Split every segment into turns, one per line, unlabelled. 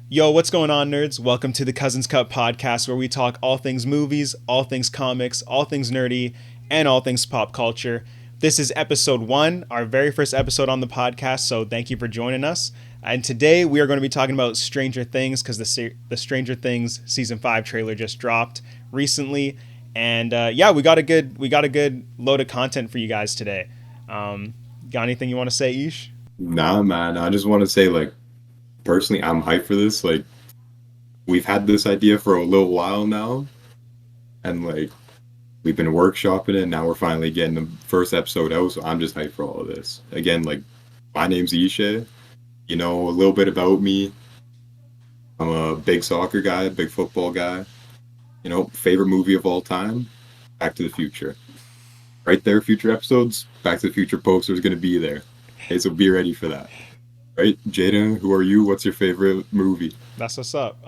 Yo, what's going on, nerds? Welcome to the Cousins Cup podcast, where we talk all things movies, all things comics, all things nerdy, and all things pop culture. This is episode one, our very first episode on the podcast, so thank you for joining us. And today we are going to be talking about Stranger Things because the Stranger Things season 5 trailer just dropped recently, and yeah, we got a good load of content for you guys today. Got anything you want to say, Ish?
Nah, man. I just want to say, personally, I'm hyped for this. We've had this idea for a little while now, and we've been workshopping it. And now we're finally getting the first episode out. So I'm just hyped for all of this. Again, my name's Ishe. You know a little bit about me. I'm a big soccer guy, big football guy. Favorite movie of all time, Back to the Future. Right there, future episodes, Back to the Future poster is gonna be there. Okay, so be ready for that. Right, Jaden, who are you? What's your favorite movie?
That's what's up.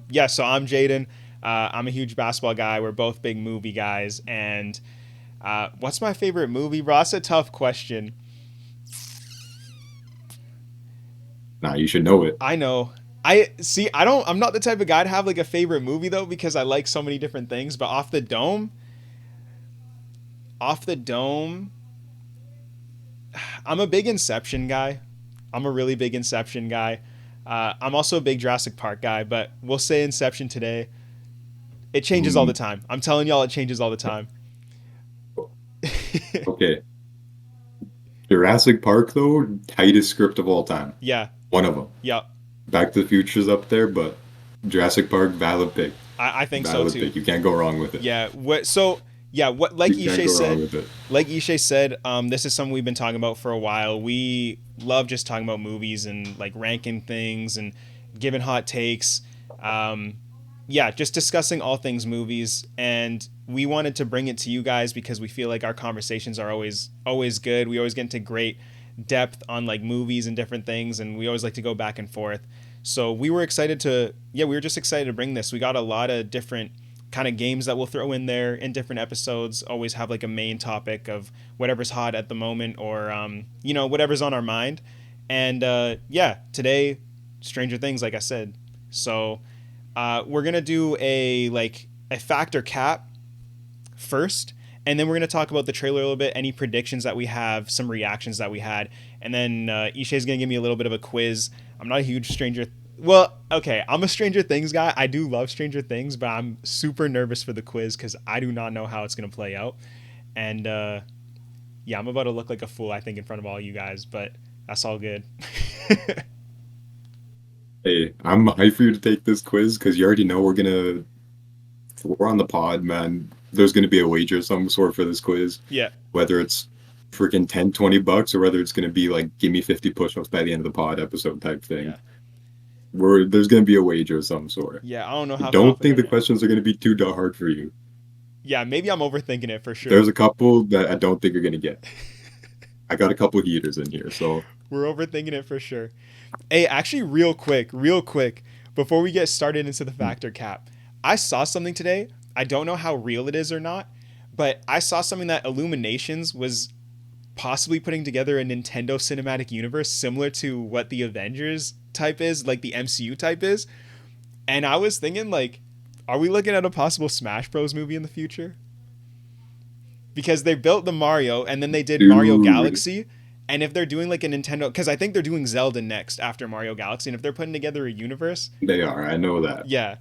Yeah, so I'm Jaden. I'm a huge basketball guy. We're both big movie guys. And what's my favorite movie, bro? That's a tough question.
Nah, you should know it.
I know. I see. I don't. I'm not the type of guy to have like a favorite movie though, because I like so many different things. But off the dome, I'm a big Inception guy. I'm a really big Inception guy. I'm also a big Jurassic Park guy, but we'll say Inception today. It changes all the
Mm,
time. I'm telling y'all, it changes all the time.
okay, Jurassic Park though, tightest script of all time.
Yeah,
One of them.
yeah,
Back to the Future's up there, but Jurassic Park, valid pick.
I think so
Valid
too.
pick. You can't go wrong with it.
Yeah, what? So yeah, what?
You can't go wrong with it.
Ishe said, this is something we've been talking about for a while. We love just talking about movies and like ranking things and giving hot takes. Um, yeah, just discussing all things movies, and we wanted to bring it to you guys because we feel like our conversations are always good. We always get into great depth on like movies and different things, and we always like to go back and forth. So we were just excited to bring this. We got a lot of different kind of games that we'll throw in there in different episodes. Always have like a main topic of whatever's hot at the moment, or whatever's on our mind. And yeah, today, Stranger Things, like I said. So we're gonna do a factor cap first, and then we're gonna talk about the trailer a little bit, any predictions that we have, some reactions that we had, and then Ishe's gonna give me a little bit of a quiz. I'm not a huge Stranger. Well, okay, I'm a Stranger Things guy. I do love Stranger Things, but I'm super nervous for the quiz because I do not know how it's gonna play out. And yeah, I'm about to look like a fool, I think, in front of all you guys, but that's all good.
Hey, I'm hyped for you to take this quiz because you already know we're on the pod, man. There's gonna be a wager of some sort for this quiz,
Yeah,
whether it's freaking 10, $20 or whether it's gonna be like give me 50 push-ups by the end of the pod episode type thing.
yeah,
There's gonna be a wager of some sort.
yeah. I don't know how
Don't think
confident
the
I am.
questions are gonna be too hard for you.
Yeah, maybe I'm overthinking it for sure.
There's a couple that I don't think you're gonna get. I got a couple heaters in here, so
We're overthinking it for sure. Hey, actually, real quick, before we get started into the factor cap, I saw something today. I don't know how real it is or not, but I saw something that Illuminations was possibly putting together a Nintendo Cinematic Universe similar to what the Avengers type is, like the MCU type is. And I was thinking, like, are we looking at a possible Smash Bros. Movie in the future? Because they built the Mario and then they did Mario
dude,
Galaxy. And if they're doing like a Nintendo, because I think they're doing Zelda next after Mario Galaxy, and if they're putting together a universe,
they are. I know that.
yeah.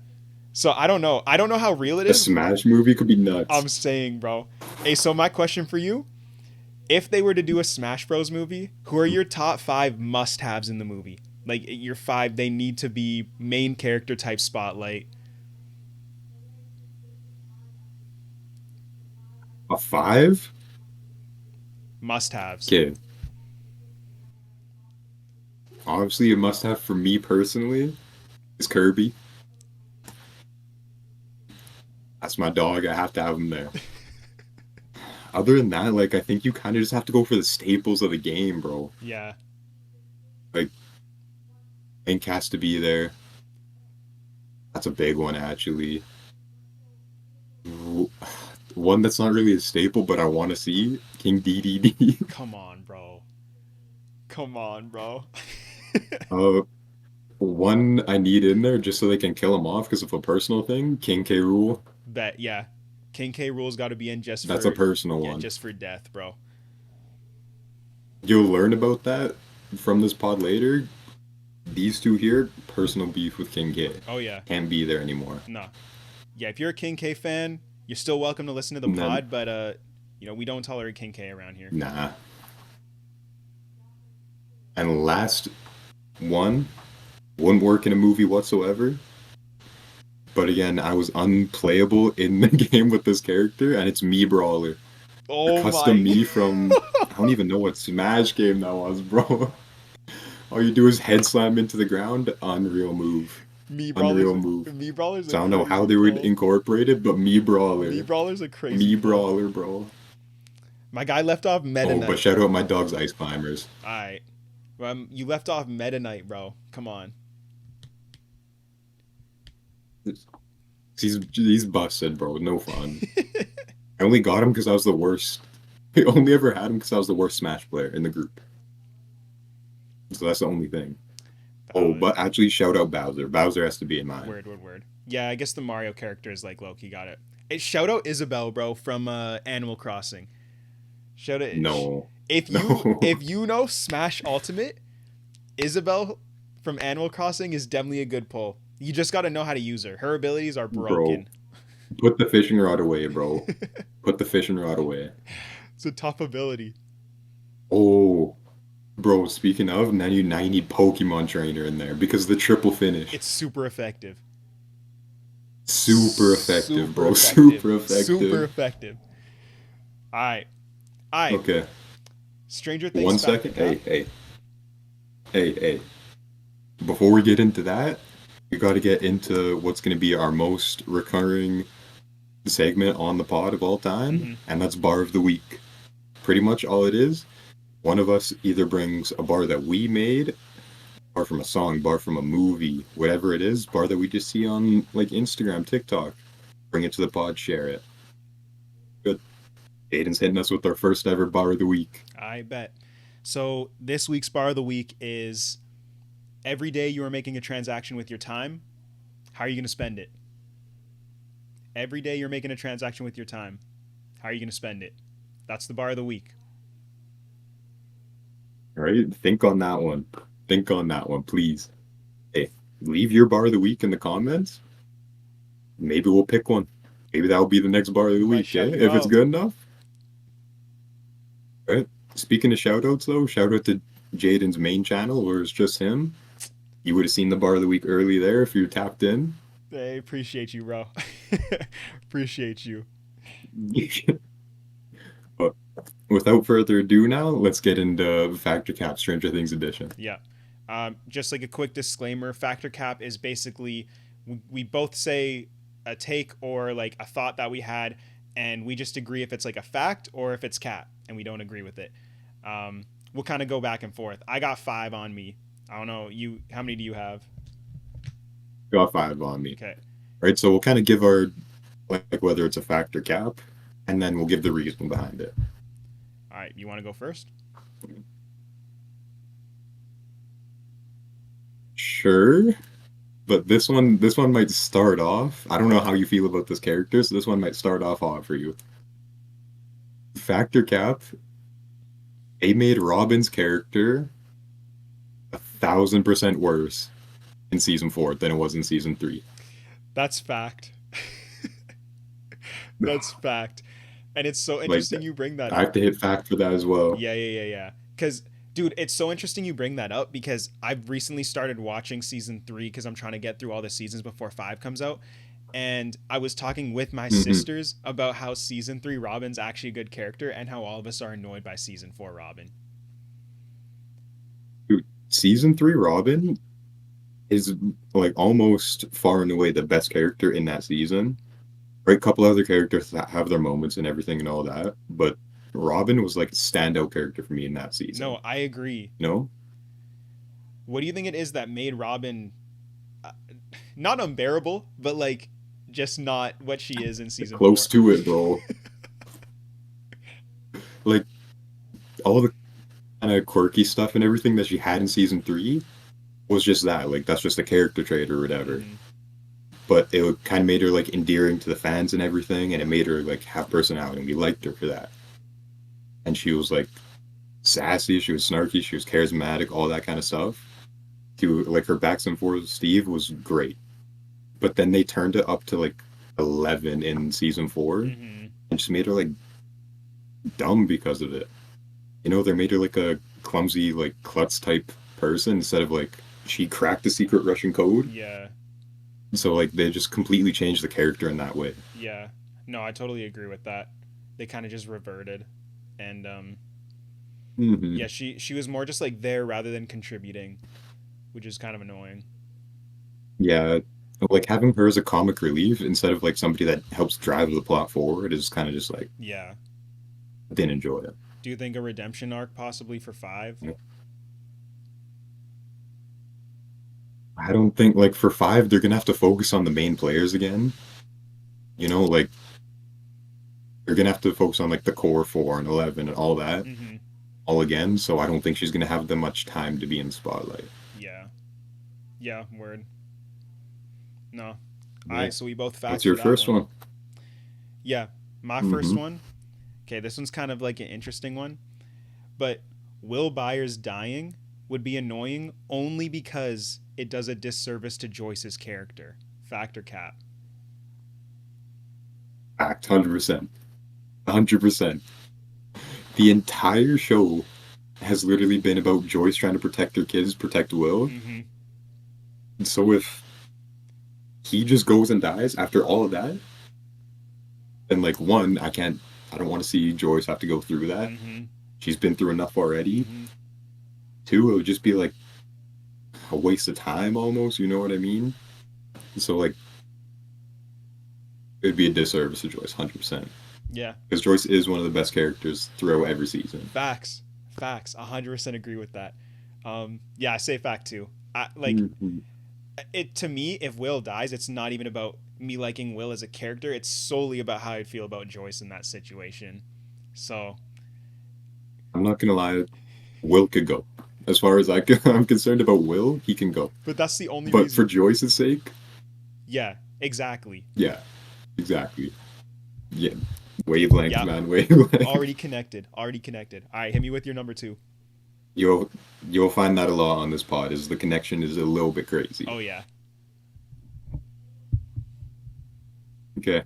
So I don't know. I don't know how real it
A
is.
Smash movie could be
I'm
nuts.
saying, bro. Hey, so my question for you: if they were to do a Smash Bros. Movie, who are your top five must-haves in the movie? Like your five, they need to be main character type spotlight
A five?
must-haves.
Okay. Obviously, a must-have for me personally is Kirby. That's my dog. I have to have him there. Other than that, I think you kind of just have to go for the staples of the game, bro.
Yeah.
Like, Link has to be there. That's a big one, actually. W- One that's not really a staple, but I want to see King DDD.
Come on, bro. Come on, bro.
uh, one I need in there just so they can kill him off because of a personal thing. King K. Rule.
Bet, yeah. King K. Rule's got to be in just
That's a
for,
personal
yeah,
one.
just for death, bro.
You'll learn about that from this pod later. These two here, personal beef with King K.
Oh yeah,
Can't be there anymore.
no, yeah. If you're a King K fan, you're still welcome to listen to the
And then,
pod, but we don't tolerate King K around here.
nah. And last one, wouldn't work in a movie whatsoever. But again, I was unplayable in the game with this character, and it's me Brawler. A
Oh
custom
my,
me from I don't even know what Smash game that was, bro. All you do is head slam into the ground, unreal move.
me brawlers,
Unreal move.
me brawlers a
So I don't know how
crazy
they would
pull.
incorporate it, but me
Me
Brawler.
brawler's a crazy
Me
pull.
Brawler, bro.
My guy left off Meta
Oh, but
Knight.
shout out my dog's Ice Climbers.
All right, you left off Meta Knight, bro. Come on.
He's busted, bro. No fun. I only got him because I was the worst. I only ever had him because I was the worst Smash player in the group. So that's the only thing. Oh, but actually, shout out Bowser. Bowser has to be in mine.
Word. Yeah, I guess the Mario character is like Loki got it. Hey, shout out Isabelle, bro, from Animal Crossing. Shout out.
No.
If you
No.
if you know Smash Ultimate, Isabelle from Animal Crossing is definitely a good pull. You just got to know how to use her. Her abilities are
Bro,
broken.
put the fishing rod away, bro. Put the fishing rod away.
It's a tough ability.
Oh, bro, speaking of, now you need Pokemon Trainer in there because the triple finish.
It's super effective.
Super effective, bro.
effective.
Super effective.
Super effective. All right. All right.
Okay,
Stranger Things.
one
Factor
second.
Cap.
Hey. Before we get into that, we got to get into what's going to be our most recurring segment on the pod of all time,
Mhm.
and that's Bar of the Week. Pretty much all it is. One of us either brings a bar that we made, bar from a song, bar from a movie, whatever it is, bar that we just see on like Instagram, TikTok. Bring it to the pod, share it. Good. Aiden's hitting us with our first ever bar of the week.
I bet. So this week's bar of the week is every day you are making a transaction with your time. How are you going to spend it? Every day you're making a transaction with your time. How are you going to spend it? That's the bar of the week.
All right, think on that one. Think on that one, please. Hey, leave your bar of the week in the comments. Maybe we'll pick one. Maybe that'll be the next bar of the
Might
week,
shout
yeah?
you
If it's
out.
good enough. All right. Speaking of shout outs, though, shout out to Jaden's main channel where it's just him. You would have seen the bar of the week early there if you tapped in.
I appreciate you, bro. Appreciate you.
But without further ado, now let's get into Factor Cap Stranger Things edition.
Yeah. Just like a quick disclaimer, Factor Cap is basically we both say a take or like a thought that we had, and we just agree if it's like a fact or if it's cap, and we don't agree with it. We'll kind of go back and forth. I got 5 on me. I don't know. How many do you have?
Got 5 on me.
Okay.
Right, so we'll kind of give our, like, whether it's a fact or cap, and then we'll give the reason behind it.
All right. You want to go first?
Sure. But this one might start off. I don't know how you feel about this character, so this one might start off hot for you. Factor cap. They made Robin's character 1,000% worse in season 4 than it was in season 3.
That's fact. That's fact. And it's so interesting you bring that
I have
up.
to hit fact for that as well.
Yeah. Because, dude, it's so interesting you bring that up because I've recently started watching season 3 because I'm trying to get through all the seasons before 5 comes out. And I was talking with my sisters about how season 3 Robin's actually a good character and how all of us are annoyed by season 4 Robin.
Dude, season 3 Robin is like almost far and away the best character in that season. Right, a couple other characters that have their moments and everything and all that, but Robin was like a standout character for me in that season.
No, I agree.
No?
What do you think it is that made Robin not unbearable, but like just not what she is in season
Close
4?
to it, bro. Like all the kind of quirky stuff and everything that she had in season 3, was just that. Like that's just a character trait or whatever.
Mm-hmm.
But it kind of made her like endearing to the fans and everything, and it made her like have personality, and we liked her for that. And she was like sassy, she was snarky, she was charismatic, all that kind of stuff. Like her backs and forth with Steve was great. But then they turned it up to like 11 in season 4
Mm-hmm.
and just made her like dumb because of it. You know, they made her like a clumsy, like klutz type person instead of like she cracked the secret Russian code.
Yeah.
So like they just completely changed the character in that way.
Yeah. No, I totally agree with that. They kind of just reverted, and
Hmm.
yeah, she was more just like there rather than contributing, which is kind of annoying.
Yeah, like having her as a comic relief instead of like somebody that helps drive the plot forward is kind of just like
Yeah.
I didn't enjoy it.
Do you think a redemption arc possibly for 5?
I don't think like for 5 they're gonna have to focus on the main players again. You know, like they're gonna have to focus on like the core 4 and 11 and all that
Mm-hmm.
all again. So I don't think she's gonna have that much time to be in the spotlight.
Yeah. Yeah. Word. No. All
Yeah.
right. So we both
What's
facts for
your
that
first
one.
one?
Yeah. My first
Hmm.
one. Okay, this one's kind of like an interesting one, but Will Byers dying would be annoying only because it does a disservice to Joyce's character. Fact or cap?
Fact, 100%. 100%. The entire show has literally been about Joyce trying to protect her kids, protect Will.
Mm-hmm.
So if he just goes and dies after all of that, then like one, I don't want to see Joyce have to go through that.
Mm-hmm.
She's been through enough already.
Mm-hmm.
Two, it would just be like a waste of time almost, you know what I mean? So like it'd be a disservice to Joyce, 100%.
Yeah.
Because Joyce is one of the best characters throughout every season.
Facts. Facts. 100% agree with that. Yeah, I say fact too. I like
Mhm.
it to me. If Will dies, it's not even about me liking Will as a character. It's solely about how I feel about Joyce in that situation. So
I'm not gonna lie, Will could go. As far as I'm concerned about Will, he can go.
but that's the only
But for
reason.
Joyce's sake,
Yeah, exactly.
yeah, exactly. Yeah, wavelength,
Yeah,
man, wavelength.
already connected. Already connected. All right, hit me with your number 2.
You'll you'll find that a lot on this pod. Is the connection is a little bit crazy.
Oh yeah.
Okay,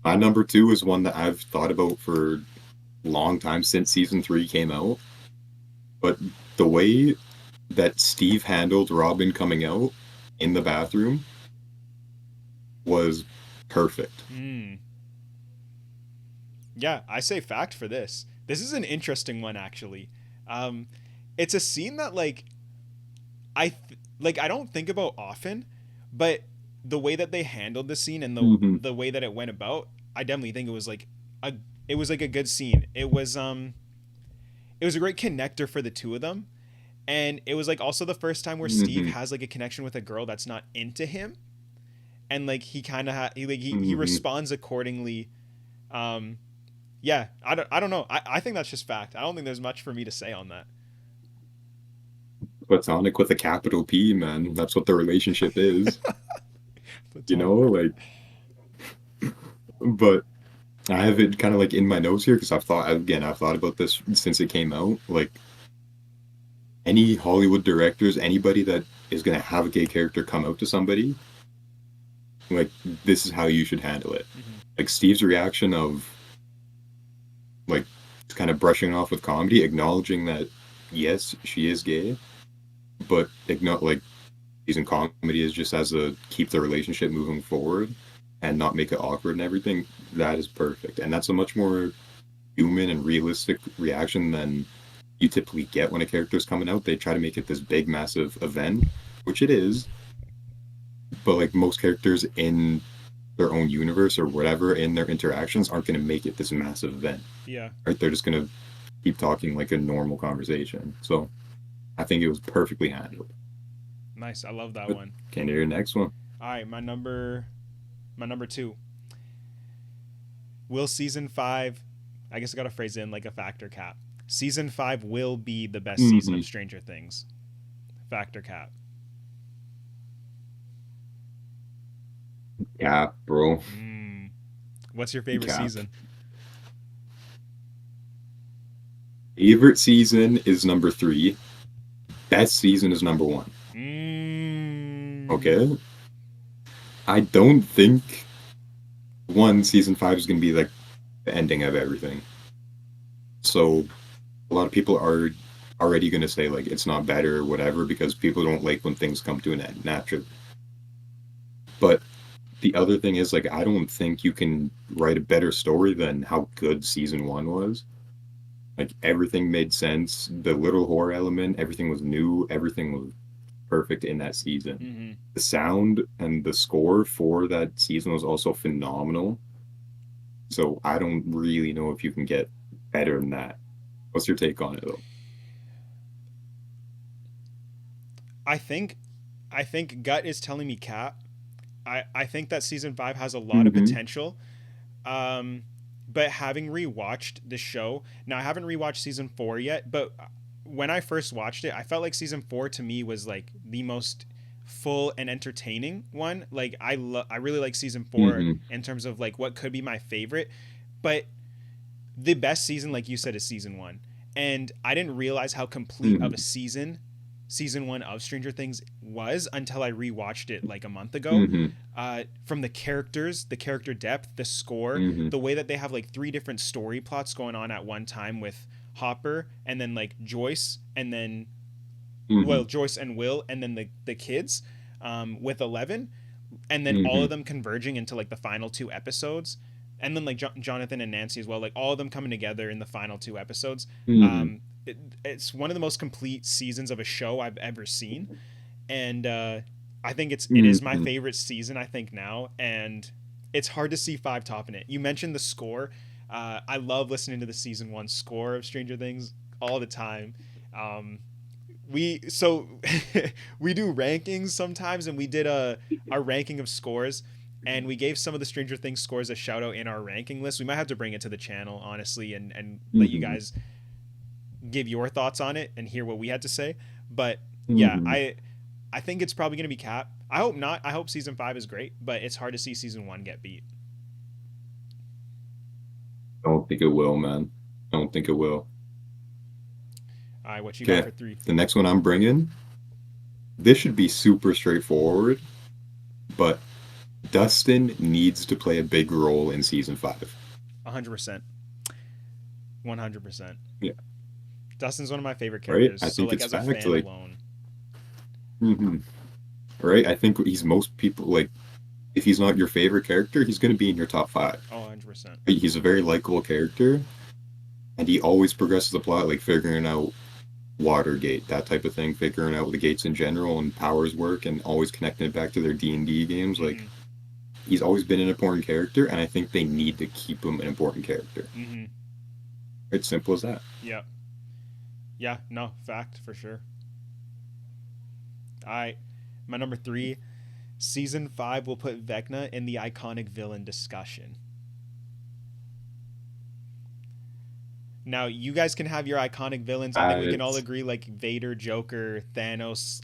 my number 2 is one that I've thought about for a long time since season 3 came out. But the way that Steve handled Robin coming out in the bathroom was perfect.
Hmm. Yeah, I say fact for this. This is an interesting one actually. Um, it's a scene that like I don't think about often, but the way that they handled the scene and
Hmm.
the way that it went about, I definitely think a it was like a good scene. It was a great connector for the two of them, and it was like also the first time where Steve
Hmm.
has like a connection with a girl that's not into him, and like he kind of he
Hmm.
responds accordingly. Um, yeah, I don't know. I think that's just fact. I don't think there's much for me to say on that.
Platonic with a capital P, man. That's what the relationship is. You know,
Platonic.
like, but I have it kind of like in my notes here because I've thought about this since it came out. Like, any Hollywood directors, anybody that is going to have a gay character come out to somebody, like, this is how you should handle it.
Hmm.
Like, Steve's reaction of, like, kind of brushing off with comedy, acknowledging that, yes, she is gay, but like, using comedy is just as a keep the relationship moving forward and not make it awkward and everything. That is perfect. And that's a much more human and realistic reaction than you typically get when a character is coming out. They try to make it this big, massive event, which it is, but like most characters in their own universe or whatever in their interactions aren't going to make it this massive event,
Yeah,
right? They're just going to keep talking like a normal conversation. So I think it was perfectly handled.
nice. I love that
But
one.
can you hear your next one?
All right, my number 2. Will season 5? I guess I got to phrase it in like a factor cap. Season 5 will be the best season
Hmm.
of Stranger Things. Factor cap.
Cap, bro.
Mm. What's your favorite
Cap.
season?
Favorite season is number three. Best season is number one.
Mm.
Okay. I don't think one season five is gonna be like the ending of everything. So a lot of people are already gonna say like it's not better or whatever because people don't like when things come to an end naturally. But the other thing is like I don't think you can write a better story than how good season one was. Like everything made sense. The little horror element, everything was new, everything was perfect in that season.
Hmm.
The sound and the score for that season was also phenomenal. So I don't really know if you can get better than that. What's your take on it though?
I think I think gut is telling me Cap. I think that season 5 has a lot of
Mm-hmm.
potential. Um, but having rewatched the show, now I haven't rewatched season 4 yet, but when I first watched it, I felt like season 4 to me was like the most full and entertaining one. Like I really like season 4
Mm-hmm.
in terms of like what could be my favorite, but the best season like you said is season 1. And I didn't realize how complete of a
Mm-hmm.
season 1 of Stranger Things was until I rewatched it like a month ago.
Mm-hmm.
From the characters, the character depth, the score,
Mm-hmm.
the way that they have like three different story plots going on at one time with Hopper and then like Joyce and then
Mm-hmm.
well Joyce and Will and then the kids with 11 and then all
Mm-hmm.
of them converging into like the final two episodes and then like Jonathan and Nancy as well, like all of them coming together in the final two episodes.
Mm-hmm.
It's one of the most complete seasons of a show I've ever seen, and I think it is my
Mm-hmm.
favorite season. I think now, and it's hard to see five topping it. You mentioned the score. I love listening to the season one score of Stranger Things all the time. Um, we so we do rankings sometimes, and we did a ranking of scores. And we gave some of the Stranger Things scores a shout out in our ranking list. We might have to bring it to the channel, honestly, and let you
Mm-hmm.
guys give your thoughts on it and hear what we had to say. But yeah,
Mm-hmm.
I think it's probably going to be Cap. I hope not. I hope season 5 is great, but it's hard to see season 1 get beat.
I don't think it will, man. I don't think it will.
All right, what you got
Okay.
for 3?
The next one I'm bringing, this should be super straightforward, but Dustin needs to play a big role in season five.
100%. 100%.
Yeah.
Dustin's one of my favorite
Right?
characters.
I
So
think
like
it's
as a
fact.
fan
Like,
alone.
hmm right? I think he's most people like if he's not your favorite character, he's going to be in your top five.
Oh, 100%.
He's a very likable character, and he always progresses the plot, like figuring out Watergate, that type of thing, figuring out the gates in general and powers work, and always connecting it back to their D&D games. Like
Mhm.
he's always been an important character, and I think they need to keep him an important character.
Mhm.
It's simple as that.
Yeah. Yeah, no, fact for sure. I my number 3, season 5 will put Vecna in the iconic villain discussion. Now, you guys can have your iconic villains. I think we can all
That's
agree, like Vader, Joker, Thanos.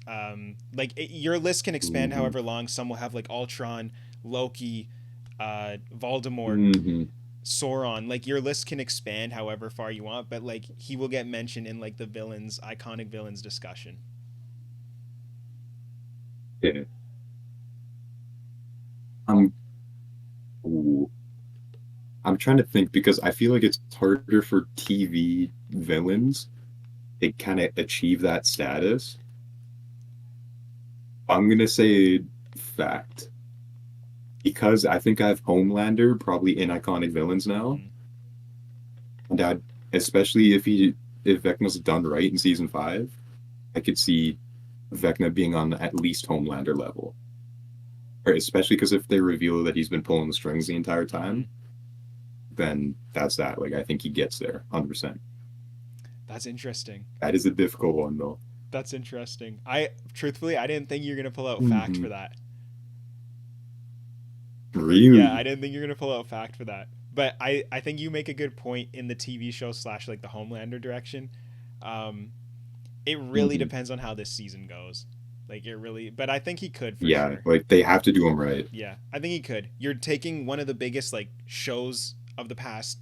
Your list can expand
hmm
however long. Some will have like Ultron, Loki, Voldemort,
hmm
Sauron. Like your list can expand however far you want, but like he will get mentioned in like the villains, iconic villains discussion.
yeah. I'm ooh, I'm trying to think because I feel like it's harder for TV villains to kind of achieve that status. I'm gonna say fact because I think I have Homelander probably in iconic villains now,
Mm.
and especially if Vecna's done right in season five, I could see Vecna being on at least Homelander level. Or especially because if they reveal that he's been pulling the strings the entire
Mm-hmm.
time, then that's that. Like I think he gets there 100%.
That's interesting.
That is a difficult one though.
That's interesting. I truthfully, I didn't think you were gonna pull out fact
Hmm
for that. Yeah, I
Really?
didn't think you were gonna pull out fact for that. But I think you make a good point in the TV show slash like the Homelander direction. Um, it really
hmm
depends on how this season goes. Like it really, but I think he could for
Yeah,
sure.
like they have to do them right.
Yeah, I think he could. You're taking one of the biggest like shows of the past.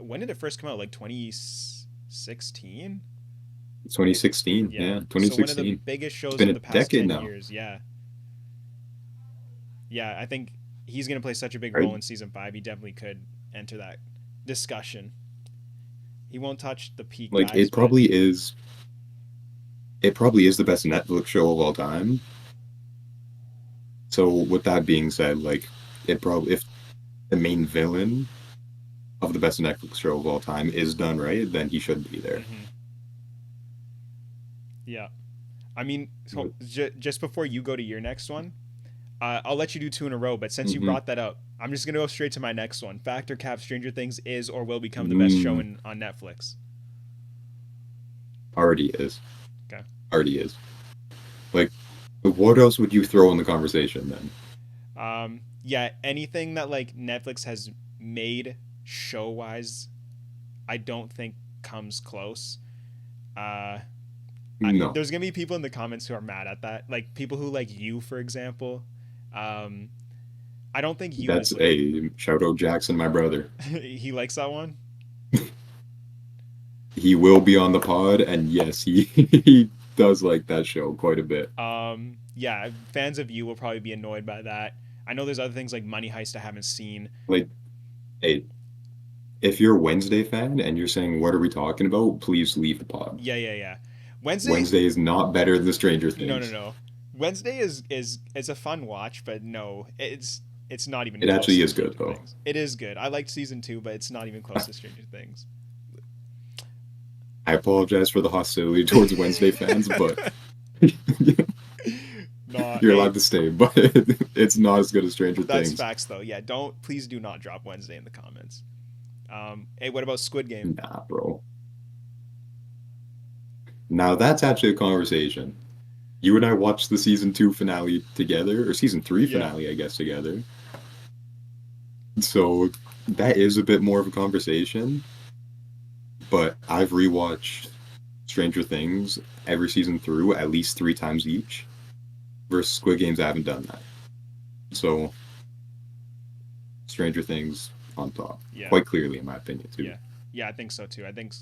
When did it first come out? Like 2016?
2016,
Yeah.
yeah,
So one of the
2016.
biggest
It's
shows
been
of
a
the past
decade
10
now,
years. Yeah. Yeah, I think he's going to play such a big
right?
role in season 5. He definitely could enter that discussion. He won't touch the peak
Like
guys, but
it probably is the best Netflix show of all time. So with that being said, like it probably if the main villain of the best Netflix show of all time is done right, then he should be there.
mhm. Yeah. I mean, so
But,
just before you go to your next one, I'll let you do two in a row. But since you
hmm
brought that up, I'm just gonna go straight to my next one. Fact or cap: Stranger Things is or will become the best show
mm,
in on Netflix.
already is.
Okay.
Already is. Like, what else would you throw in the conversation then?
Yeah, anything that like Netflix has made show wise, I don't think comes close. Uh,
No,
there's gonna be people in the comments who are mad at that, like people who like you, for example. Um, I don't think you is
that's a shout out Jackson, my brother.
he likes that one.
He will be on the pod, and yes, he he does like that show quite a bit.
Yeah, fans of you will probably be annoyed by that. I know there's other things like Money Heist I haven't seen.
Like, hey, if you're a Wednesday fan and you're saying what are we talking about, please leave the pod.
Yeah, yeah, yeah. Wednesday,
Wednesday is not better than Stranger
no, no,
Things.
no. Wednesday is a fun watch, but no, it's not even
It
close
actually
to
is good
Stranger
though.
Things. It is good. I liked season 2, but it's not even close to Stranger Things.
I apologize for the hostility towards Wednesday fans, but
No,
you're
hey,
allowed to stay. But it's not as good as Stranger
that's
Things.
facts though. Yeah, don't please do not drop Wednesday in the comments. Hey, what about Squid Game?
Nah, bro. Now that's actually a conversation. You and I watched the season 2 finale together, or season 3
Yeah,
finale, I guess, together. So that is a bit more of a conversation. But I've rewatched Stranger Things every season through at least 3 times each. Versus Squid Games, I haven't done that. So Stranger Things on top,
yeah,
quite clearly, in my opinion, too.
yeah, yeah. I think so too. I think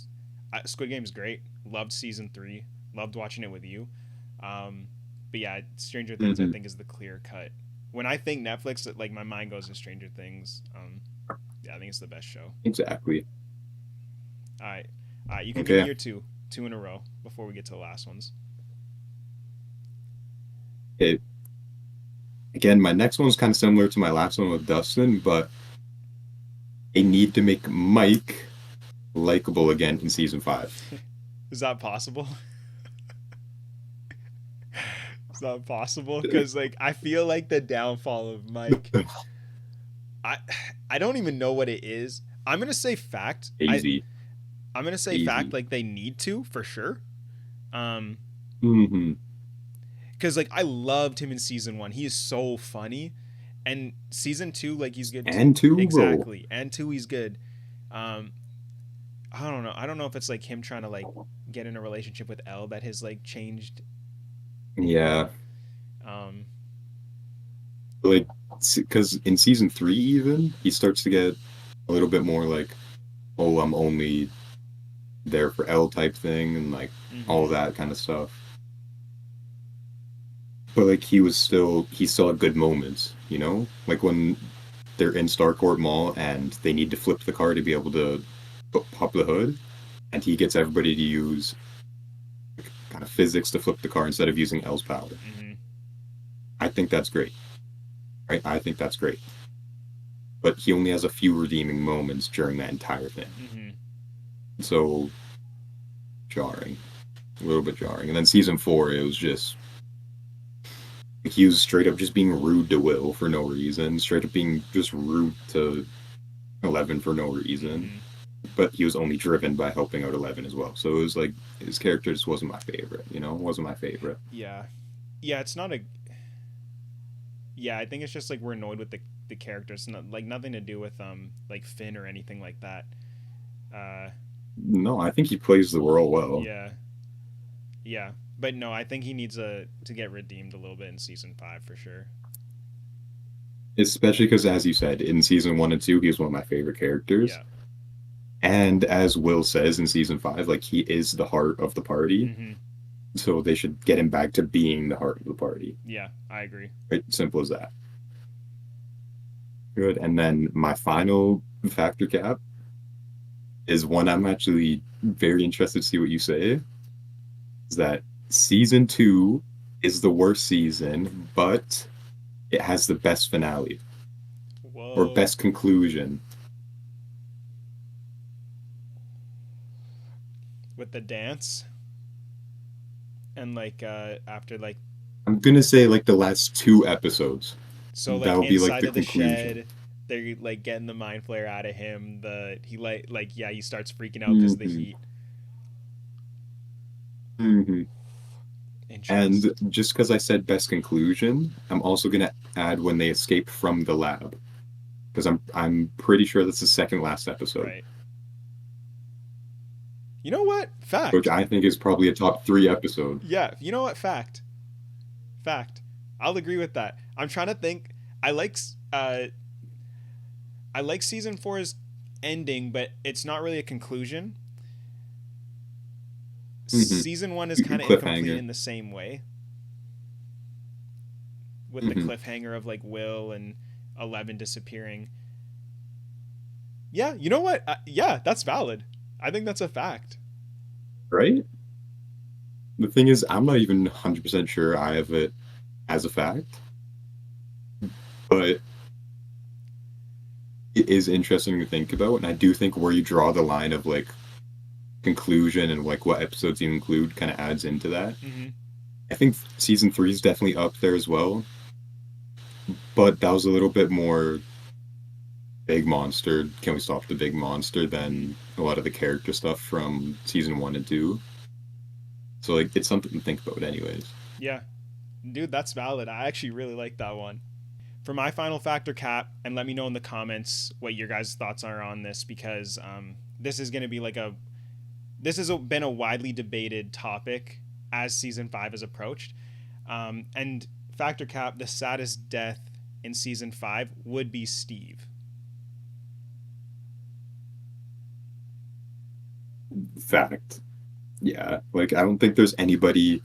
Squid Game's great. Loved season 3. Loved watching it with you. Um, but yeah, Stranger Things I
Hmm.
think is the clear cut. When I think Netflix, like my mind goes to Stranger Things. Yeah, I think it's the best show.
Exactly.
All right, all right. You can give me
Okay.
your two in a row before we get to the last ones.
Okay. Again, my next one's kind of similar to my last one with Dustin, but they need to make Mike likable again in season 5.
Is that possible? Is that possible? Because like I feel like the downfall of Mike. I I don't even know what it is. I'm gonna say fact.
Easy.
I'm gonna say fact.
Easy.
Like they need to for sure. Um,
Hmm.
because like I loved him in season 1. He is so funny, and season 2 like he's good too.
And 2, bro.
Exactly, and 2 he's good. Um, I don't know. I don't know if it's like him trying to like get in a relationship with Elle that has like changed.
Yeah.
Um,
Like, because in season 3, even, he starts to get a little bit more like, oh, I'm only there for L type thing, and like all
mhm,
that kind of stuff. But like, he still had good moments, you know? Like when they're in Starcourt Mall and they need to flip the car to be able to pop the hood, and he gets everybody to use kind of physics to flip the car instead of using L's power.
mhm,
I think that's great. Right? I think that's great. But he only has a few redeeming moments during that entire thing.
mhm.
So jarring. A little bit jarring. And then season 4, it was just he was straight up just being rude to Will for no reason, straight up being just rude to Eleven for no reason.
Mhm.
But he was only driven by helping out Eleven as well. So it was like his character just wasn't my favorite, wasn't my favorite.
Yeah, yeah. It's not a. Yeah, I think it's just like we're annoyed with the characters, not like nothing to do with like Finn or anything like that. Uh,
No, I think he plays the role well.
yeah, yeah. But no, I think he needs to get redeemed a little bit in season 5 for sure.
Especially because, as you said, in season 1 and 2, he was one of my favorite characters.
Yeah.
And as Will says in season 5, like he is the heart of the party.
Mm-hmm.
So they should get him back to being the heart of the party.
Yeah, I agree.
Right? Simple as that. Good. And then my final factor cap is one I'm actually very interested to see what you say. Is that season 2 is the worst season, but it has the best finale
Whoa.
or best conclusion.
With the dance and like after like
I'm gonna say like the last 2 episodes.
so like
That'll be like
inside
the
of the
conclusion.
shed they're like getting the mind flare out of him. He like yeah, he starts freaking out because of the heat.
Mm-hmm. And
Interesting.
just because I said best conclusion, I'm also gonna add when they escape from the lab, because I'm pretty sure that's the second last episode,
Right. You know what?
which
Fact.
I think is probably a top 3 episode.
Yeah. You know what? Fact. I'll agree with that. I'm trying to think. I like uh I like season 4's ending, but it's not really a conclusion.
Mm-hmm.
Season 1 is kind of incomplete
Cliffhanger.
in the same way, with the
Mm-hmm.
cliffhanger of like Will and 11 disappearing. Yeah, you know what? Yeah, that's valid. I think that's a fact.
Right? The thing is, I'm not even 100% sure I have it as a fact, but it is interesting to think about, and I do think where you draw the line of like conclusion and like what episodes you include kind of adds into that.
Mm-hmm.
I think season 3 is definitely up there as well, but that was a little bit more big monster. Can we stop the big monster than a lot of the character stuff from season 1 and 2? So like it's something to think about, anyways.
Yeah, dude, that's valid. I actually really like that one. For my final factor cap, and let me know in the comments what your guys' thoughts are on this, because this is going to be like been a widely debated topic as season 5 has approached. And factor cap, the saddest death in season 5 would be Steve.
Fact. Yeah, like I don't think there's anybody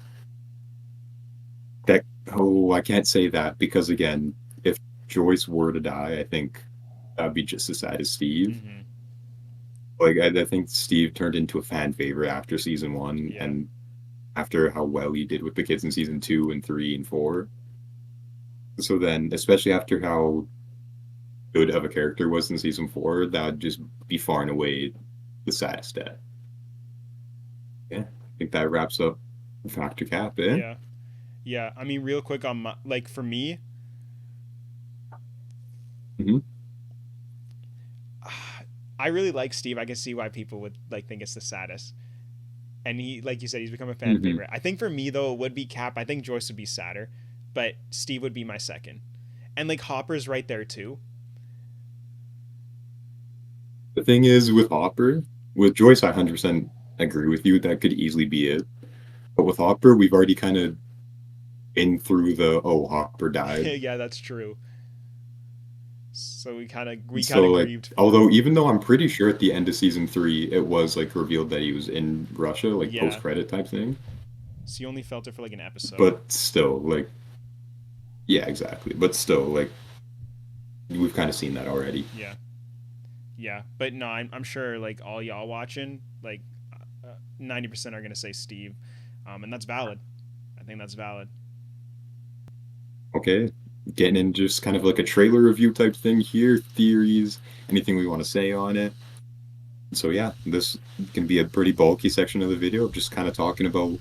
that, oh, I can't say that because again, if Joyce were to die, I think that'd be just as sad as Steve.
Mm-hmm.
Like I think Steve turned into a fan favorite after season 1,
Yeah.
and after how well he did with the kids in season 2 and 3 and 4. So then, especially after how good of a character was in season 4, that would just be far and away the saddest death. Yeah, I think that wraps up Factor Cap, eh?
Yeah. Yeah. I mean, real quick on like for me,
Mhm.
I really like Steve. I can see why people would like think it's the saddest. And he, like you said, he's become a fan
Mhm.
favorite. I think for me though, it would be Cap. I think Joyce would be sadder, but Steve would be my second. And like Hopper's right there too.
The thing is, with Hopper, with Joyce, I 100% agree with you. That could easily be it. But with Hopper, we've already kind of been through the, oh, Hopper died.
Yeah, that's true. So we kind of
So, like,
grieved.
although even though I'm pretty sure at the end of season 3, it was like revealed that he was in Russia, like
Yeah.
post-credit type thing.
So you only felt it for like an episode.
But still, like, yeah, exactly. But still, like, we've kind of seen that already.
Yeah. Yeah, but no, I'm sure like all y'all watching, like 90% are gonna say Steve, and that's valid. I think that's valid.
Okay, getting in just kind of like a trailer review type thing here, theories, anything we want to say on it. So yeah, this can be a pretty bulky section of the video of just kind of talking about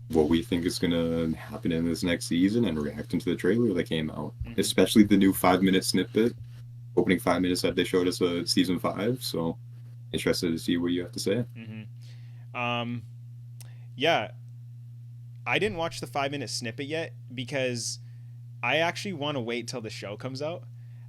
what we think is gonna happen in this next season and reacting to the trailer that came out,
Mhm.
especially the new 5-minute snippet, opening 5 minutes that they showed us season 5. So interested to see what you have to say.
Yeah, I didn't watch the 5 minute snippet yet because I actually want to wait till the show comes out.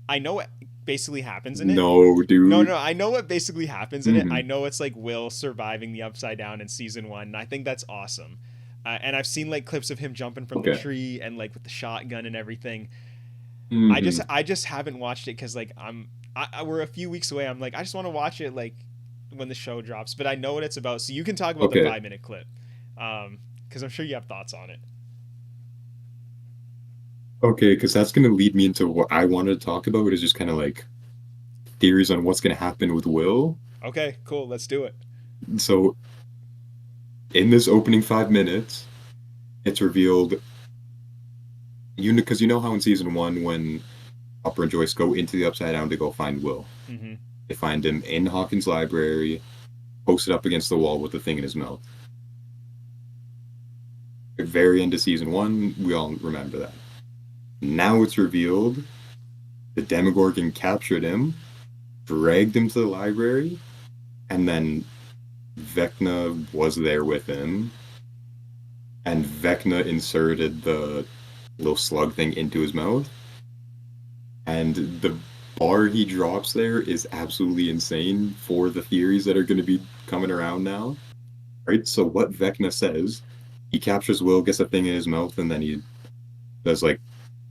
I know what basically happens in it.
No, dude.
No, I know what basically happens in it.
Mhm.
I know it's like Will surviving the Upside Down in season 1, and I think that's awesome. And I've seen like clips of him jumping from the
Okay.
tree and like with the shotgun and everything.
Hmm.
I just haven't watched it because like we're a few weeks away. I'm like I just want to watch it like when the show drops, but I know what it's about. So you can talk about the
Okay.
5 minute clip, because I'm sure you have thoughts on it.
Okay, because that's gonna lead me into what I wanted to talk about, is just kind of like theories on what's gonna happen with Will.
Okay, cool. Let's do it.
So in this opening 5 minutes, it's revealed because you know how in season one when Hopper and Joyce go into the Upside Down to go find Will,
Mm-hmm.
they find him in Hawkins' library, posted up against the wall with the thing in his mouth. At the very end of season one, we all remember that. Now it's revealed the Demogorgon captured him, dragged him to the library, and then Vecna was there with him, and Vecna inserted the little slug thing into his mouth. And the bar he drops there is absolutely insane for the theories that are going to be coming around now. Right? So what Vecna says, he captures Will, gets a thing in his mouth, and then he does like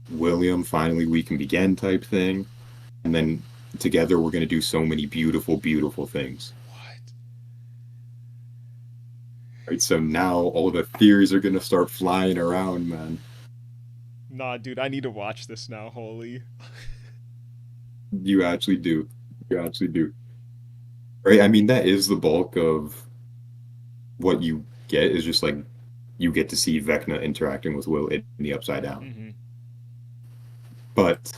William, finally we can begin type thing. And then together we're going to do so many beautiful, beautiful things.
What?
Right? So now all the theories are going to start flying around, man.
Nah, dude, I need to watch this now. Holy.
You actually do. You actually do. Right? I mean, that is the bulk of what you get, is just like you get to see Vecna interacting with Will in the Upside Down.
Mm-hmm.
But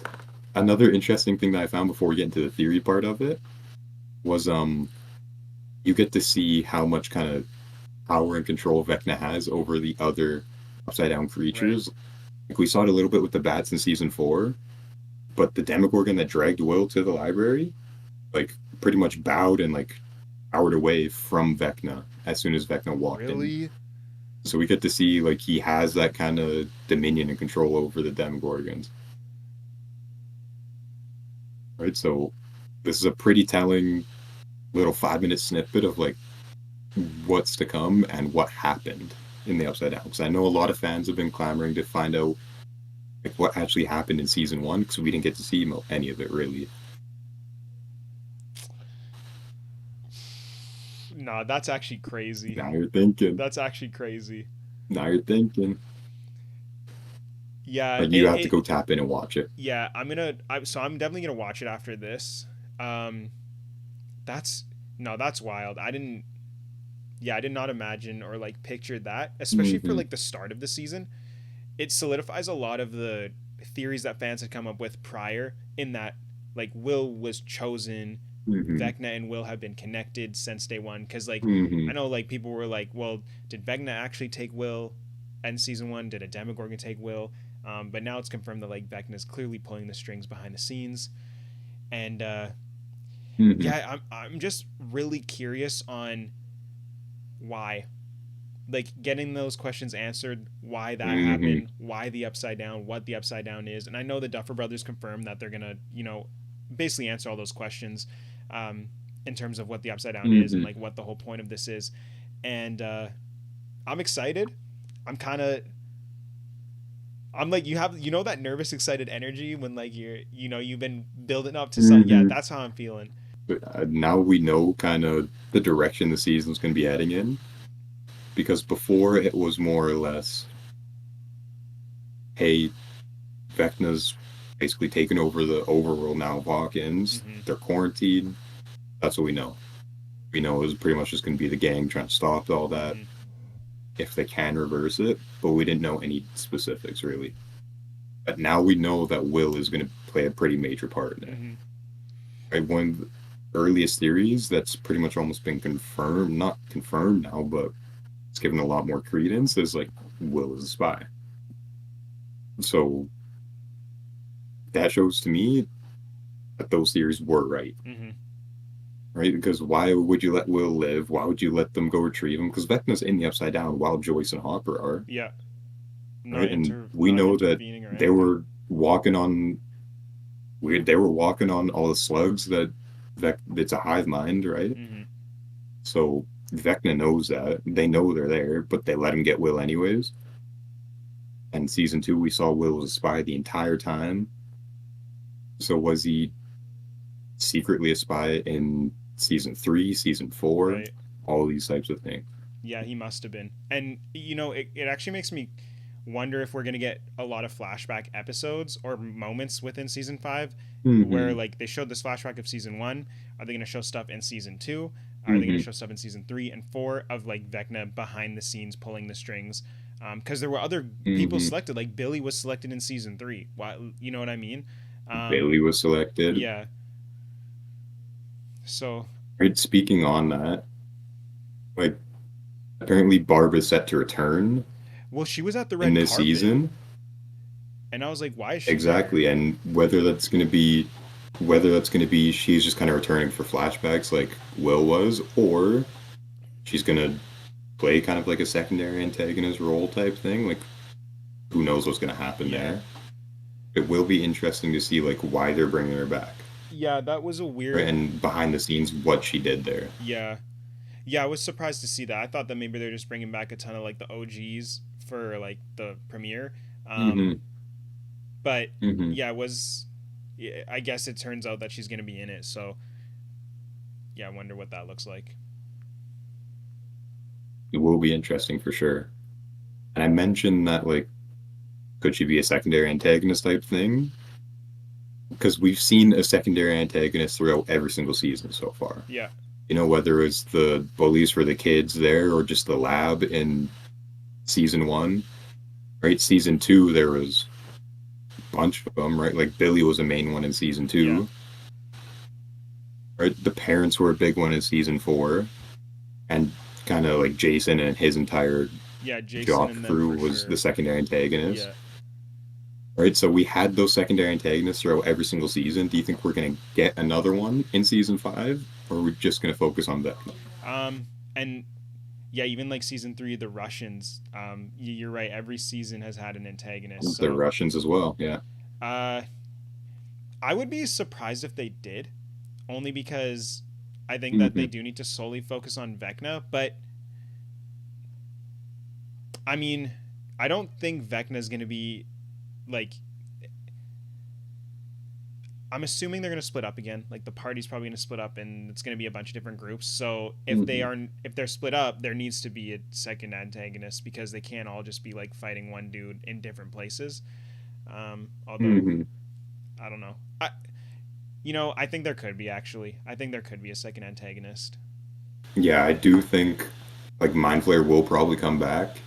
another interesting thing that I found before we get into the theory part of it was you get to see how much kind of power and control Vecna has over the other Upside Down
Right.
creatures. Like we saw it a little bit with the bats in season four, but the Demogorgon that dragged Will to the library, like pretty much bowed and like powered away from Vecna as soon as Vecna walked in.
Really?
So we get to see like he has that kind of dominion and control over the Demogorgons. Right? So this is a pretty telling little 5 minute snippet of like what's to come and what happened in the Upside Down. Because I know a lot of fans have been clamoring to find out like what actually happened in season one, because we didn't get to see any of it really.
Nah, that's actually crazy.
Now you're thinking.
That's actually crazy.
Now you're thinking.
Yeah,
Like you have to go tap in and watch it.
yeah, so I'm definitely gonna watch it after this. Um, that's no, that's wild. I did not imagine or like picture that, especially for
Mm-hmm.
like the start of the season. It solidifies a lot of the theories that fans had come up with prior, in that like Will was chosen,
Mm-hmm.
Vecna and Will have been connected since day one. Because like
Mm-hmm.
I know like people were like, well, did Vecna actually take Will in season one? Did a Demogorgon take Will? But now it's confirmed that like Vecna is clearly pulling the strings behind the scenes, and
Mm-hmm.
yeah, I'm just really curious on why, like getting those questions answered, why that
Mm-hmm.
happened, why the Upside Down, what the Upside Down is. And I know the Duffer Brothers confirmed that they're gonna, basically answer all those questions, um, in terms of what the Upside Down is and
Mm-hmm.
like what the whole point of this is. And I'm excited. I'm kind of, I'm like, that nervous excited energy when like you've been building up to something. Yeah,
Mm-hmm.
that's how I'm feeling.
But now we know kind of the direction the season's going to be heading in, because before it was more or less, hey, Vecna's basically taken over the overworld now of Hawkins.
Mm-hmm.
They're quarantined. That's what we know. We know it was pretty much just going to be the gang trying to stop all that
Mm-hmm.
if they can reverse it, but we didn't know any specifics really. But now we know that Will is going to play a pretty major part in it.
Mm-hmm.
Right? One of the earliest theories that's pretty much almost been confirmed, not confirmed now, but it's given a lot more credence, is like Will is a spy. So that shows to me that those theories were right.
Mm-hmm.
Right? Because why would you let Will live? Why would you let them go retrieve him? Because Vecna's in the Upside Down while Joyce and Hopper are.
Yeah, not
Right? And we
not
know that
intervening or
they
anything.
were walking on they were walking on all the slugs that it's a hive mind, right?
Mm-hmm.
So Vecna knows that. They know they're there, but they let him get Will anyways. And season two, we saw Will was a spy the entire time. So was he secretly a spy in season three, season four?
Right.
All these types of things.
Yeah, he must have been. And it actually makes me wonder if we're gonna get a lot of flashback episodes or moments within season five, where
Hmm.
like they showed this flashback of season one. Are they gonna show stuff in season two? Are they gonna
Hmm.
show stuff in season three and four of like Vecna behind the scenes pulling the strings? Because there were other people
Hmm.
selected, like Billy was selected in season three. Why, you know what I mean? Um,
Bailey was selected.
yeah. So,
Right. Speaking on that, like apparently Barb is set to return
well, she was at the
in
red
this
carpet,
season.
and I was like, why is she there?
Exactly. And whether that's gonna be she's just kind of returning for flashbacks like Will was, or she's gonna play kind of like a secondary antagonist role type thing. Like who knows what's gonna happen
Yeah.
there. It will be interesting to see like why they're bringing her back,
Yeah, that was a
right?
weird.
And behind the scenes what she did there.
Yeah. Yeah, I was surprised to see that. I thought that maybe they're just bringing back a ton of like the OGs for like the premiere. Um,
Hmm.
but
Hmm.
yeah, it was. Yeah, I guess it turns out that she's gonna be in it. So yeah, I wonder what that looks like.
It will be interesting for sure. And I mentioned that like could she be a secondary antagonist type thing? Because we've seen a secondary antagonist throughout every single season so far.
Yeah.
You know, whether it's the bullies for the kids there or just the lab in season one, right? Season two, there was a bunch of them, right? Like Billy was a main one in season
Yeah.
two, right? The parents were a big one in season four, and kind of like Jason and his entire
Yeah. Jason
jock
and them
crew
for
was the
sure.
secondary antagonist,
Yeah.
right? So we had those secondary antagonists throughout every single season. Do you think we're going to get another one in season five, or are we just going to focus on that?
And yeah, even like season three, the Russians. You're right. Every season has had an antagonist.
The
So
Russians as well, yeah.
uh, I would be surprised if they did, only because I think that they
Hmm.
do need to solely focus on Vecna. But I mean, I don't think Vecna is going to be like. I'm assuming they're going to split up again. Like the party's probably going to split up, and it's going to be a bunch of different groups. So
Hmm.
if they're split up, there needs to be a second antagonist because they can't all just be like fighting one dude in different places. Although
Hmm.
I don't know. I think there could be actually. I think there could be a second antagonist.
Yeah, I do think like Mind Flayer will probably come back,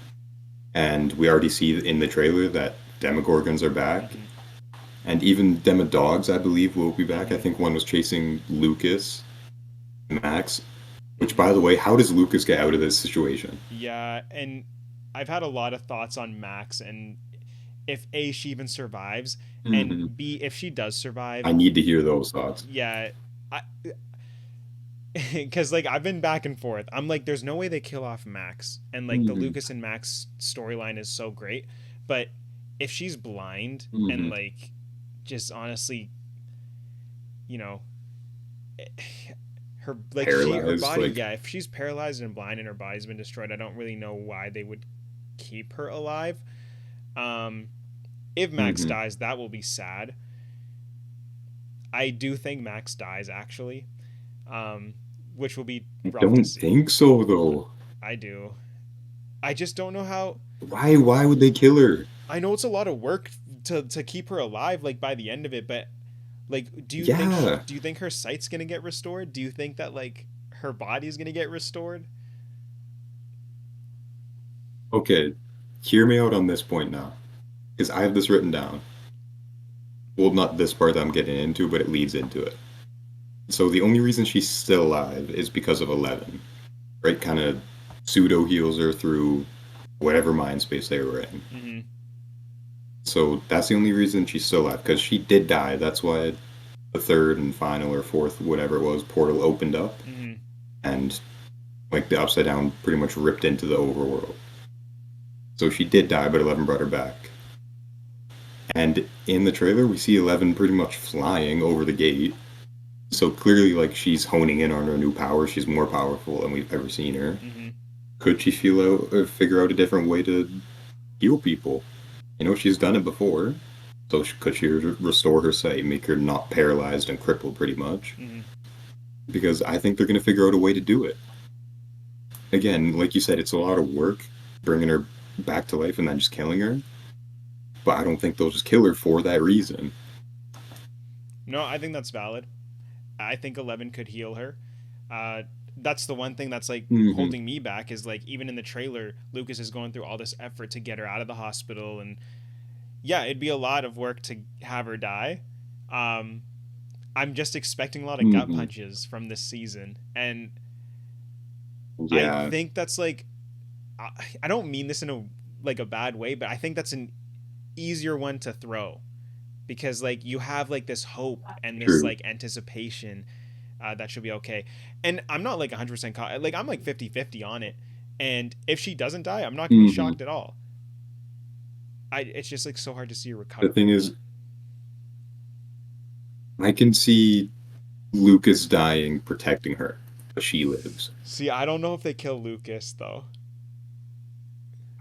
and we already see in the trailer that Demogorgons are back,
Mm-hmm.
and even Demodogs, I believe, will be back. I
Mm-hmm.
think one was chasing Lucas, Max. Which,
Mm-hmm.
by the way, how does Lucas get out of this situation?
Yeah, and I've had a lot of thoughts on Max and if A, she even survives, and
Hmm.
B, if she does survive,
I need to hear those thoughts.
yeah, I because like I've been back and forth. I'm like, there's no way they kill off Max, and like the
Hmm.
Lucas and Max storyline is so great, but if she's blind and
Hmm.
like just honestly, you know, her
Paralyzed,
body,
like,
yeah, if she's paralyzed and blind and her body's been destroyed, I don't really know why they would keep her alive. Um, if Max
hmm.
dies, that will be sad. I do think Max dies actually, um, which will be
I
rough to
don't
see.
think so, though.
I do. I just don't know how.
Why? Why would they kill her?
I know it's a lot of work to keep her alive, like by the end of it, but like,
Yeah.
do you think her sight's gonna get restored? Do you think that like her body's gonna get restored?
Okay. Hear me out on this point now, because I have this written down. Well, not this part that I'm getting into, but it leads into it. So the only reason she's still alive is because of Eleven, right? Kind of pseudo heals her through whatever mind space they were in.
Mm-hmm.
So that's the only reason she's still alive, because she did die. That's why the third and final or fourth, whatever it was, portal opened up,
Mm-hmm.
and like the Upside Down pretty much ripped into the overworld. So she did die, but Eleven brought her back. And in the trailer, we see Eleven pretty much flying over the gate, So clearly, like she's honing in on her new power. She's more powerful than we've ever seen her.
Hmm.
Could she figure out a different way to heal people? She's done it before. So could she restore her sight, make her not paralyzed and crippled, pretty much?
Hmm.
Because I think they're going to figure out a way to do it. Again, like you said, it's a lot of work bringing her back to life and then just killing her. But I don't think they'll just kill her for that reason.
No, I think that's valid. I think 11 could heal her. Uh, that's the one thing that's like
Hmm.
holding me back is like even in the trailer, Lucas is going through all this effort to get her out of the hospital, and yeah, it'd be a lot of work to have her die. Um, I'm just expecting a lot of gut
Hmm.
punches from this season, and I
Yeah,
think that's like I don't mean this in a like a bad way, but I think that's an easier one to throw because like you have like this hope and this
true.
like anticipation that she'll be okay. And I'm not like 100% like I'm like 50-50 on it. And if she doesn't die, I'm not gonna be
Hmm.
shocked at all. It's just like so hard to see her
The
recover.
thing is, I can see Lucas dying protecting her, but she lives.
See, I don't know if they kill Lucas though.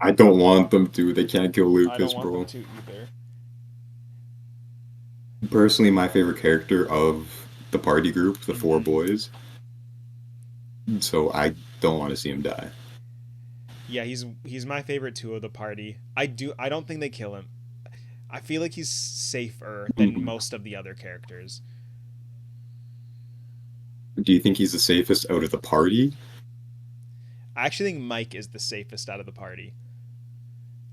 I don't want them to. They can't kill
I don't
Lucas,
want them
bro.
to either.
Personally, my favorite character of the party group, the four
Hmm.
boys, so I don't want to see him die.
Yeah, he's my favorite too of the party. I don't think they kill him. I feel like he's safer than
Mhm.
most of the other characters.
Do you think he's the safest out of the party?
I actually think Mike is the safest out of the party.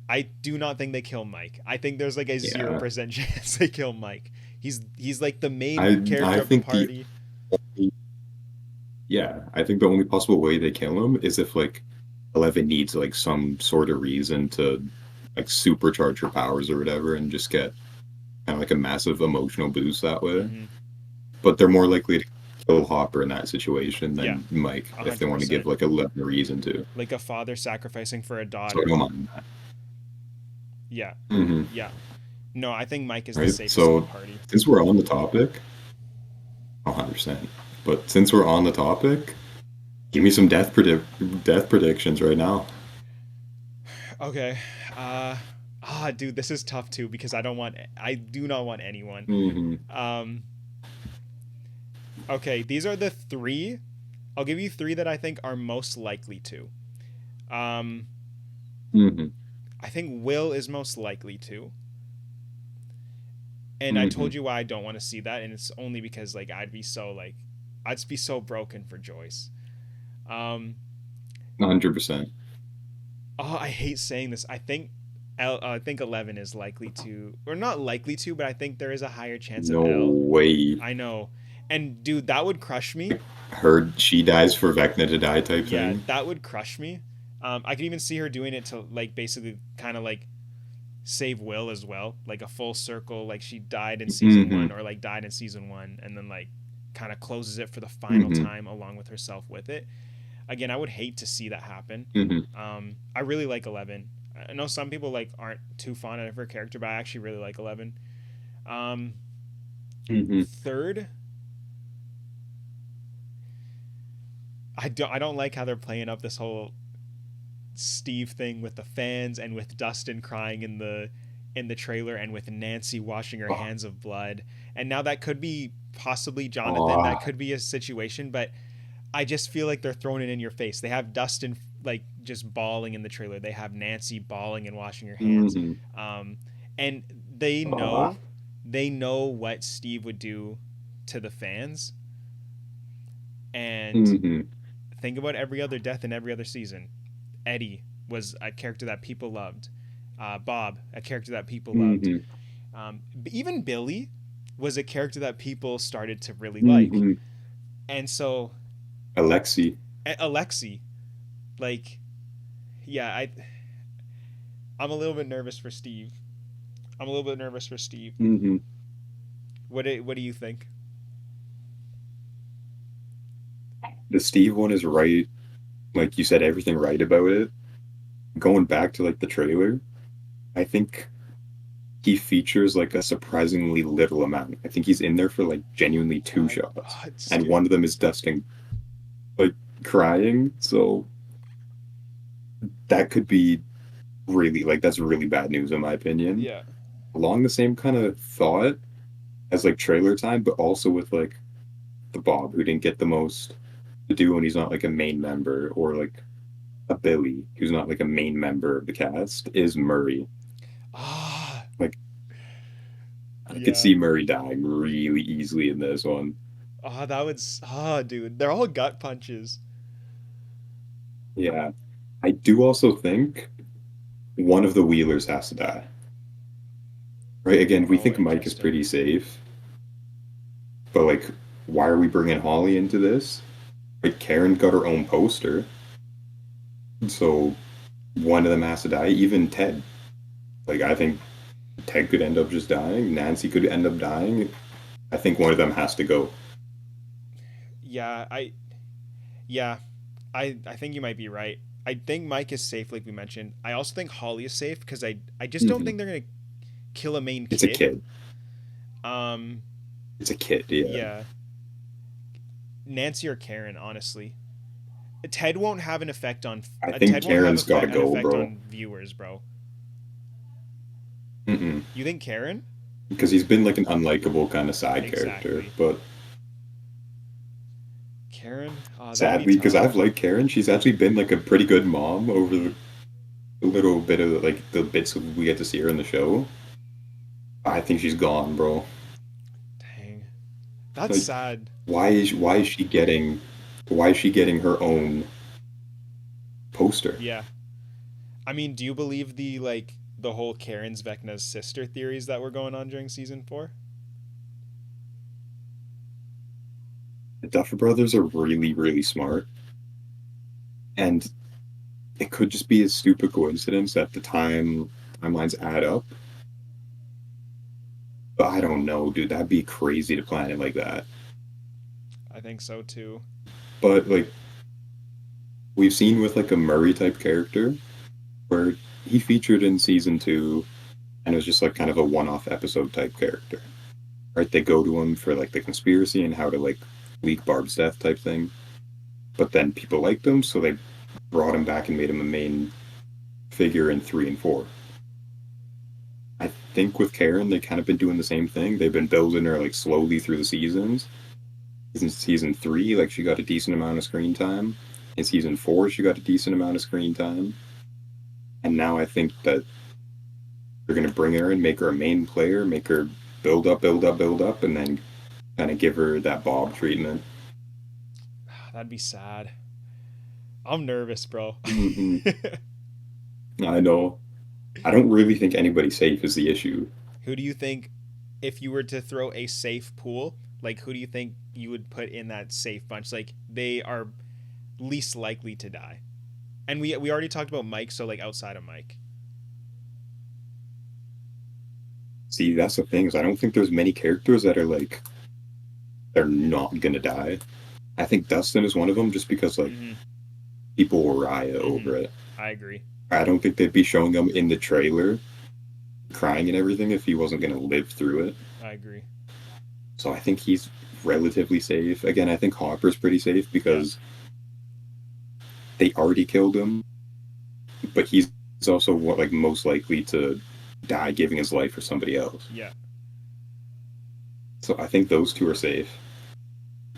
I do not think they kill Mike. I think there's like a zero
Yeah,
percent chance they kill Mike. He's like the main
I
character of the
think the
party.
yeah, I think the only possible way they kill him is if like 11 needs like some sort of reason to like supercharge her powers or whatever and just get kind of like a massive emotional boost that way.
Hmm.
But they're more likely to kill Hopper in that situation
Yeah,
than Mike
a
if they
hundred
want to give
percent.
like 11 a reason to.
Like a father sacrificing for a
So I
daughter.
don't mind that.
Yeah,
Hmm.
yeah. No, I think Mike is the
Right.
safest of the
So
party.
since we're on the topic, 100%. But since we're on the topic, give me some death predictions right now.
Okay. Uh dude, this is tough too because I do not want anyone.
Hmm.
Um okay, these are the three. I'll give you three that I think are most likely to. Um
Hmm.
I think Will is most likely to. And I told
Hmm.
you why I don't want to see that, and it's only because like I'd be so broken for Joyce. Um
100%.
oh, I hate saying this. I think 11 is likely to, or not likely to, but I think there is a higher chance of
No
L.
way.
I know. And dude, that would crush me.
Heard she dies for Vecna to die type
Yeah,
thing.
that would crush me. I could even see her doing it to like basically kind of like save Will as well, like a full circle, like she died in season
Hmm.
one or like died in season one, and then like kind of closes it for the final
Hmm.
time along with herself with it. Again, I would hate to see that happen.
Hmm.
I really like 11. I know some people like aren't too fond of her character, but I actually really like 11. Um,
Hmm.
Third, I don't like how they're playing up this whole Steve thing with the fans and with Dustin crying in the trailer and with Nancy washing her hands of blood. And now that could be possibly Jonathan. That
Oh.
could be a situation, but I just feel like they're throwing it in your face. They have Dustin like just bawling in the trailer. They have Nancy bawling and washing her hands.
Hmm.
Um, and they
Oh.
know they know what Steve would do to the fans. And
Hmm.
think about every other death in every other season. Eddie was a character that people loved. Bob, a character that people loved.
Hmm.
Even Billy was a character that people started to really like.
Hmm.
And so
Alexi.
Alexi, like, yeah, I'm a little bit nervous for Steve. I'm a little bit nervous for Steve.
Hmm.
What do you think?
The Steve one is right. Like you said, everything right about it. Going back to like the trailer, I think he features like a surprisingly little amount. I think he's in there for like genuinely two
My
shots,
God,
and
dude.
one of them is Dustin like crying. So that could be really like that's really bad news in my opinion.
Yeah.
Along the same kind of thought as like trailer time, but also with like the Bob who didn't get the most to do when he's not like a main member, or like a Billy who's not like a main member of the cast, is Murray.
Ah,
Like I could
yeah.
see Murray dying really easily in this one.
Ah, that would. Dude, they're all gut punches.
Yeah. I do also think one of the Wheelers has to die. Right? Again, we
Oh,
think Mike is
interesting.
pretty safe, but like, why are we bringing Holly into this? Like, Karen got her own poster, so one of them has to die. Even Ted. Like, I think Ted could end up just dying. Nancy could end up dying. I think one of them has to go.
Yeah, yeah, I think you might be right. I think Mike is safe, like we mentioned. I also think Holly is safe because I just don't
Mhm.
think they're gonna kill a main
It's a
kid.
kid.
Um,
It's a kid, yeah.
yeah, Nancy or Karen, honestly. Ted won't have an effect on.
I think
Ted won't have
Karen's got to
an
go,
effect
bro.
on viewers, bro.
Mm-mm.
You think Karen?
Because he's been like an unlikable kind of side character.
Exactly.
But
Karen? That'd be
sadly, because
tough.
I've liked Karen, she's actually been like a pretty good mom over the little bit of like the bits we get to see her in the show. I think she's gone, bro.
Dang, that's
Like,
sad.
why is she getting her own poster?
Yeah. I mean, do you believe the whole Karen's Vecna's sister theories that were going on during season 4?
The Duffer Brothers are really, really smart, and it could just be a stupid coincidence that the timelines add up. But I don't know, dude. That'd be crazy to plan it like that.
I think so too.
But like we've seen with like a Murray type character where he featured in season two and it was just like kind of a one-off episode type character. Right? They go to him for like the conspiracy and how to like leak Barb's death type thing. But then people liked him, so they brought him back and made him a main figure in three and four. I think with Karen, they kind of been doing the same thing. They've been building her like slowly through the seasons. In season three, like she got a decent amount of screen time. In season four, she got a decent amount of screen time. And now I think that they're gonna bring her in, make her a main player, make her build up, build up, build up, and then kind of give her that Bob treatment.
That'd be sad. I'm nervous, bro.
Hmm. I know. I don't really think anybody's safe is the issue.
Who do you think, if you were to throw a safe pool, like who do you think you would put in that safe bunch? Like they are least likely to die. And we already talked about Mike, so like outside of Mike.
See, that's the thing is I don't think there's many characters that are like they're not gonna die. I think Dustin is one of them just because like
Mm-hmm.
people will riot
Mm-hmm.
over it.
I agree.
I don't think they'd be showing him in the trailer crying and everything if he wasn't gonna live through it.
I agree.
So I think he's relatively safe. Again, I think Hopper's pretty safe
Yeah.
because they already killed him, but he's also what like most likely to die giving his life for somebody else.
Yeah.
So I think those two are safe.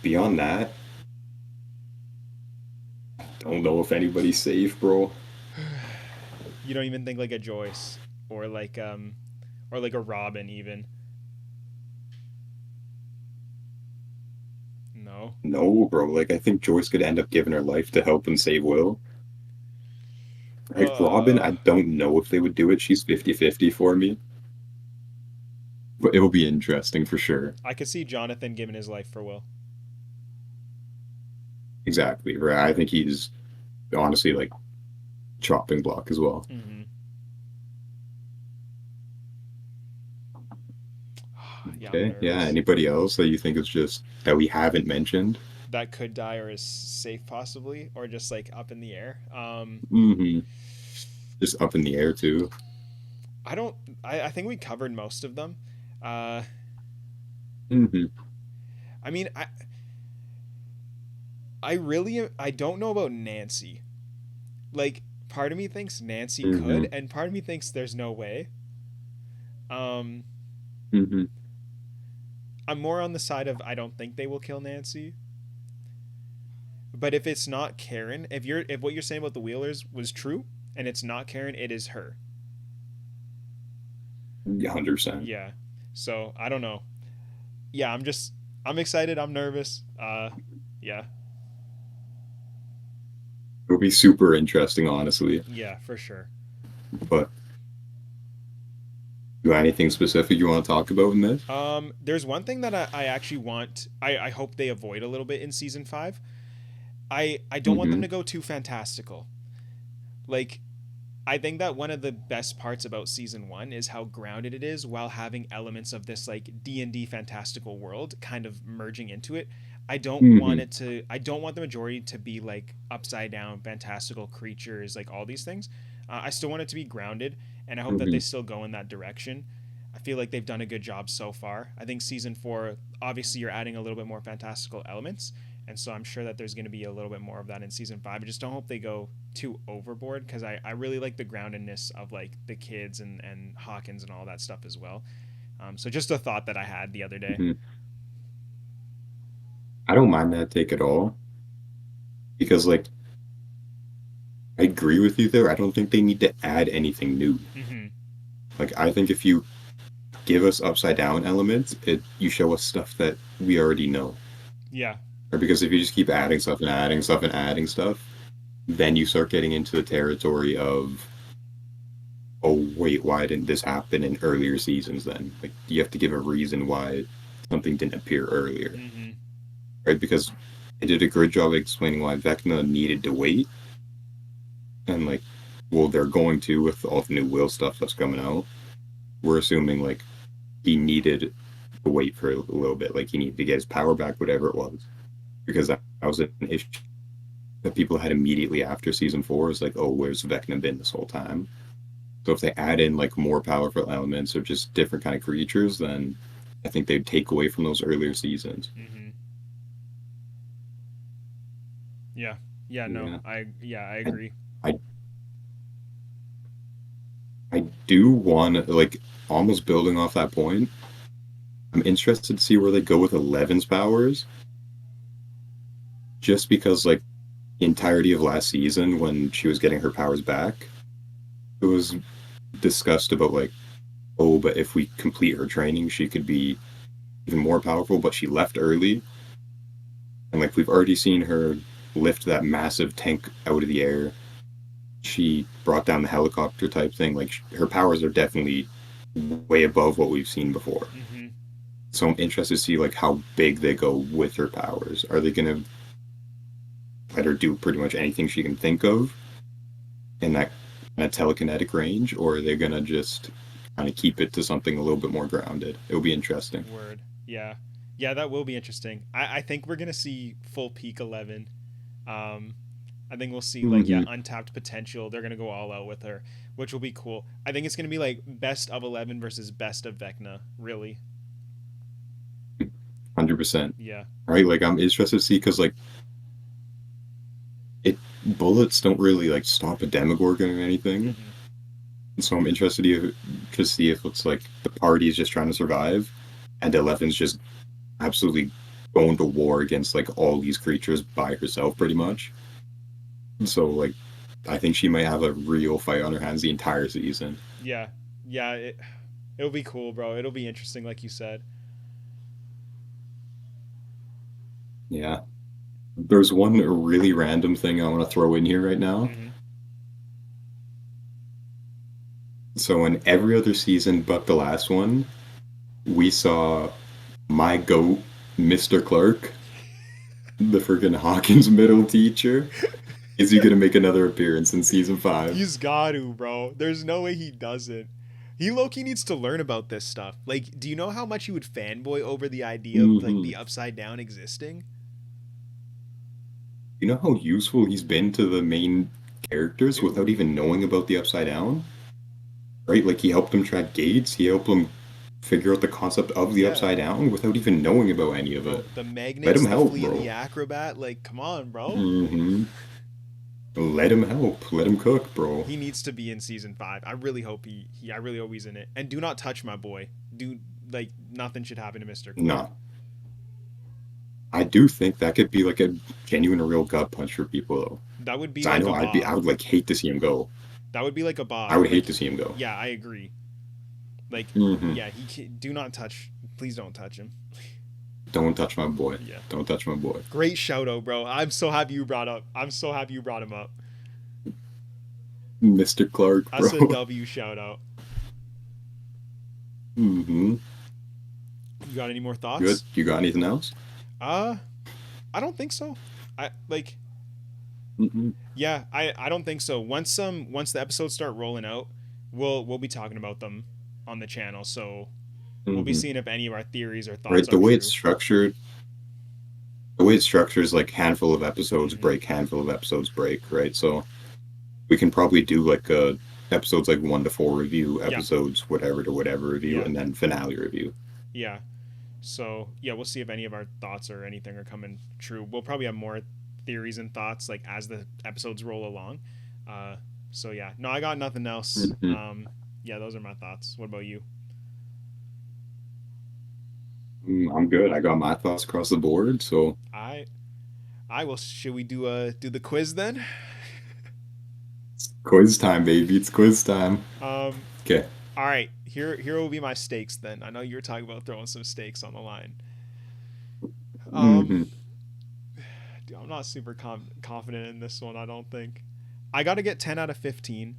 Beyond that, don't know if anybody's safe, bro.
You don't even think like a Joyce or like a Robin even. No.
No, bro. Like I think Joyce could end up giving her life to help and save Will. Right, Robin,
Uh
I don't know if they would do it. She's 50-50 for me. But it'll be interesting for sure.
I could see Jonathan giving his life for Will.
Exactly. Right. I think he's honestly like chopping block as well.
Mm-hmm. Yeah, I'm
Okay. Yeah.
nervous.
Anybody else that you think is just that we haven't mentioned?
That could die or is safe possibly, or just like up in the air.
Hmm. Just up in the air too.
I don't. I think we covered most of them. Uh,
Hmm.
I mean, I don't know about Nancy. Like, part of me thinks Nancy could,
Hmm.
and part of me thinks there's no way. Um,
Hmm.
I'm more on the side of I don't think they will kill Nancy. But if it's not Karen, if what you're saying about the Wheelers was true, and it's not Karen, it is her.
100%.
Yeah. So I don't know. Yeah, I'm excited. I'm nervous. Yeah,
It'll be super interesting, honestly.
yeah, for sure.
But do you have anything specific you want to talk about in this?
There's one thing that I actually want. I hope they avoid a little bit in season five. I don't want them
Hmm.
to go too fantastical. Like, I think that one of the best parts about season one is how grounded it is while having elements of this like D&D fantastical world kind of merging into it.
Hmm.
I don't want the majority to be like upside down fantastical creatures like all these things. I still want it to be grounded, and I hope that they
Hmm.
still go in that direction. I feel like they've done a good job so far. I think season 4, obviously you're adding a little bit more fantastical elements, and so I'm sure that there's going to be a little bit more of that in season 5. I just don't hope they go too overboard, because I really like the groundedness of like the kids and Hawkins and all that stuff as well. So just a thought that I had the other day.
Hmm. I don't mind that take at all because, like, I agree with you there. I don't think they need to add anything new.
Mm-hmm.
Like, I think if you give us upside down elements, you show us stuff that we already know.
Yeah.
Or because if you just keep adding stuff and adding stuff and adding stuff, then you start getting into the territory of, oh wait, why didn't this happen in earlier seasons then? Like you have to give a reason why something didn't appear earlier.
Mm-hmm.
Right? Because they did a good job explaining why Vecna needed to wait. And like, well, they're going to with all the new Will stuff that's coming out. We're assuming like he needed to wait for a little bit, like he needed to get his power back, whatever it was. Because that was an issue that people had immediately after season four is like, oh, where's Vecna been this whole time? So if they add in like more powerful elements or just different kind of creatures, then I think they'd take away from those earlier seasons.
Mm-hmm. Yeah. Yeah. No.
Yeah.
I
I
agree.
I, I do want to like almost building off that point. I'm interested to see where they go with Eleven's powers, just because like the entirety of last season when she was getting her powers back, it was discussed about like, oh, but if we complete her training, she could be even more powerful. But she left early, and like we've already seen her lift that massive tank out of the air. She brought down the helicopter type thing. Like her powers are definitely way above what we've seen before.
Mm-hmm.
So I'm interested to see like how big they go with her powers. Are they gonna let her do pretty much anything she can think of in that kind of telekinetic range, or are they gonna just kind of keep it to something a little bit more grounded? It'll be interesting.
Word. Yeah. Yeah, that will be interesting. I think we're gonna see full peak 11. Um, I think we'll see like, yeah,
Mm-hmm.
untapped potential. They're gonna go all out with her, which will be cool. I think it's gonna be like best of 11 versus best of Vecna. Really.
100%.
Yeah.
Right? Like I'm interested to see because like it bullets don't really like stop a Demogorgon or anything.
Mm-hmm.
So I'm interested to see if it's like the party is just trying to survive, and Eleven's just absolutely going to war against like all these creatures by herself, pretty much. So like, I think she might have a real fight on her hands the entire season.
Yeah. Yeah. It'll be cool, bro. It'll be interesting, like you said.
Yeah. There's one really random thing I want to throw in here right now.
Mm-hmm.
So in every other season but the last one, we saw my goat, Mr. Clark, the freaking Hawkins middle teacher. Is he gonna make another appearance in season five?
He's got to, bro. There's no way he doesn't. He Loki needs to learn about this stuff. Like, do you know how much he would fanboy over the idea of like
Hmm.
the upside down existing?
You know how useful he's been to the main characters without even knowing about the Upside Down? right? Like he helped them track gates. He helped them figure out the concept of the
Yeah,
upside down without even knowing about any of
bro.
it.
The
Let
magnets,
him
the
help,
flea, and the
bro.
acrobat. Like, come on, bro.
Hmm. Let him help. Let him cook, bro.
He needs to be in season 5. I really hope I really hope he's in it. And do not touch my boy. Do like nothing should happen to Mr. Clark.
Nah, I do think that could be like a genuine, real gut punch for people, though.
That would be
'Cause I
like
know
a
I
Bob.
would like hate to see him go.
That would be like a
I
Bob.
would hate
Like,
to see him go.
yeah, I agree. Like,
Hmm.
yeah, do not touch. Please don't touch him.
Don't touch my boy.
Yeah.
Don't touch my boy.
Great shout out, bro. I'm so happy you brought up. I'm so happy you brought him up.
Mr. Clark, bro.
That's a W shout out.
Hmm.
You got any more
Good.
thoughts?
You got anything else?
Uh, I don't think so. I like
Mm-mm.
Yeah, I don't think so. Once the episodes start rolling out, we'll be talking about them on the channel. So we'll be
Hmm.
seeing if any of our theories or thoughts
Right.
are true.
The way it's structured is like handful of episodes
Hmm.
break, handful of episodes break, right? So we can probably do like episodes like 1 to 4 review,
Yeah,
episodes whatever to whatever review,
yeah,
and then finale review.
yeah. So yeah, we'll see if any of our thoughts or anything are coming true. We'll probably have more theories and thoughts like as the episodes roll along. Uh, so yeah, no, I got nothing else.
Hmm.
Yeah, those are my thoughts. What about you?
I'm good. I got my thoughts across the board. So
I I will. Should we do the quiz then?
quiz time, baby. It's quiz time.
Um,
Okay.
all right. Here will be my stakes then. I know you were talking about throwing some stakes on the line. Um,
Hmm.
dude, I'm not super confident in this one. I don't think. I got to get 10 out of 15.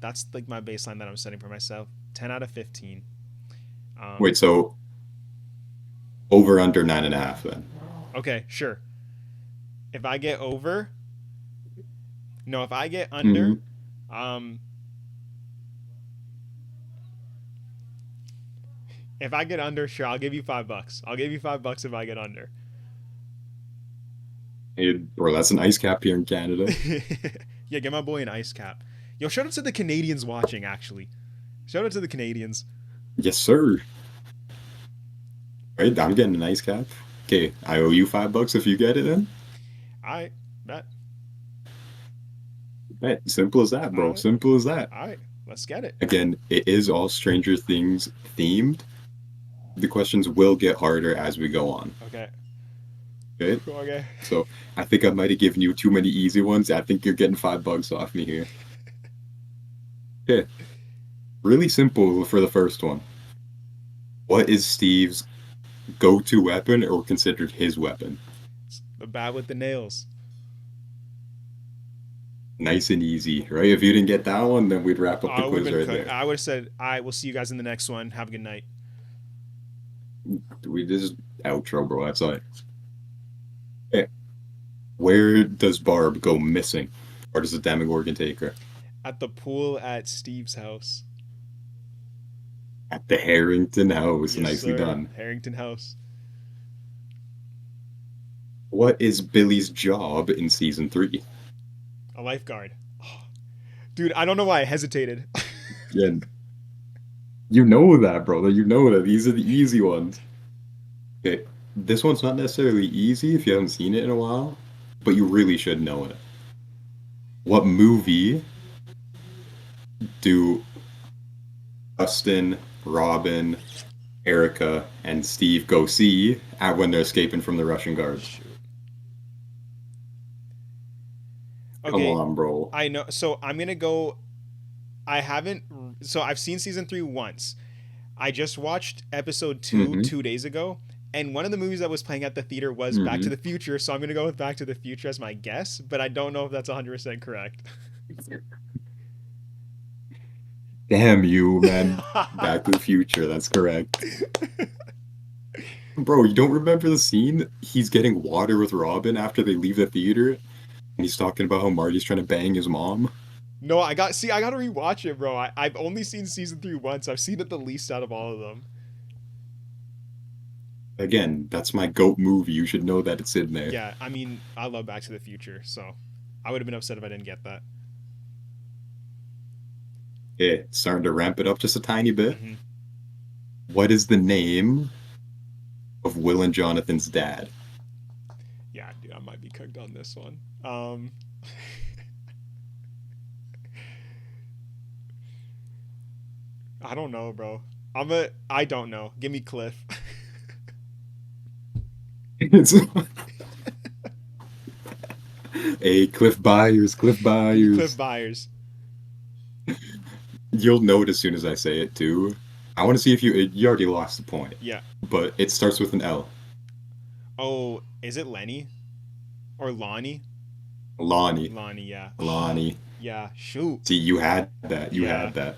That's like my baseline that I'm setting for myself. 10 out of 15. Um,
Wait, so over under 9.5 then.
okay, sure. If I get over, no, if I get under,
Hmm.
um, if I get under, sure, I'll give you $5. I'll give you $5 if I get under.
Hey, bro, that's an ice cap here in Canada.
Yeah, get my boy an ice cap. Yo, shout out to the Canadians watching. Actually, shout out to the Canadians.
Yes, sir. Right, I'm getting an ice cap. Okay, I owe you $5 if you get it then.
I bet.
Right, simple as that, bro.
I
Simple as that.
all right. Let's get it.
Again, it is all Stranger Things themed. The questions will get harder as we go on.
Okay.
Okay,
Okay.
so I think I might have given you too many easy ones. I think you're getting $5 off me here. Okay, really simple for the first one. What is Steve's go-to weapon or considered his weapon?
The bat with the nails.
Nice and easy, right? If you didn't get that one, then we'd wrap up the
I would have
quiz
been
right
cooked.
there.
I would have said, "All right, we'll see you guys in the next one. Have a good night."
We just outro, bro. That's all right. Okay. Where does Barb go missing? Or does the Demogorgon take her?
At the pool at Steve's house.
At the Harrington house.
Yes,
Nicely
sir.
done.
Harrington House.
What is Billy's job in season 3?
A lifeguard. Oh, dude, I don't know why I hesitated.
Yeah, you know that, brother. You know that. These are the easy ones. Okay, this one's not necessarily easy if you haven't seen it in a while, but you really should know it. What movie do Dustin, Robin, Erica, and Steve go see at when they're escaping from the Russian guards?
Shoot.
Come
Okay,
on, bro.
I know. So I'm gonna go. I haven't. So I've seen season 3 once. I just watched episode 2
Hmm.
2 days ago, and one of the movies that was playing at the theater was Back to
Hmm.
the Future. So I'm gonna go with Back to the Future as my guess, but I don't know if that's 100% correct.
Damn you, man. Back to the Future. That's correct. Bro, you don't remember the scene? He's getting water with Robin after they leave the theater, and he's talking about how Marty's trying to bang his mom.
No, I got. See, I gotta rewatch it, bro. I've only seen season 3 once. I've seen it the least out of all of them.
Again, that's my GOAT movie. You should know that it's in there.
Yeah, I mean, I love Back to the Future, so I would have been upset if I didn't get that.
Starting to ramp it up just a tiny bit.
Hmm.
What is the name of Will and Jonathan's dad?
Yeah, dude, I might be cooked on this one. I don't know, bro. I don't know. Give me Cliff.
It's a Cliff Byers, Cliff
Cliff
Byers.
Byers.
You'll know it as soon as I say it too. I want to see if you already lost the point,
Yeah.
but it starts with an L.
Oh, is it Lenny or Lonnie?
Lonnie.
Lonnie, yeah. Oh,
Lonnie.
yeah. Shoot.
See, you had that. You
Yeah.
had that.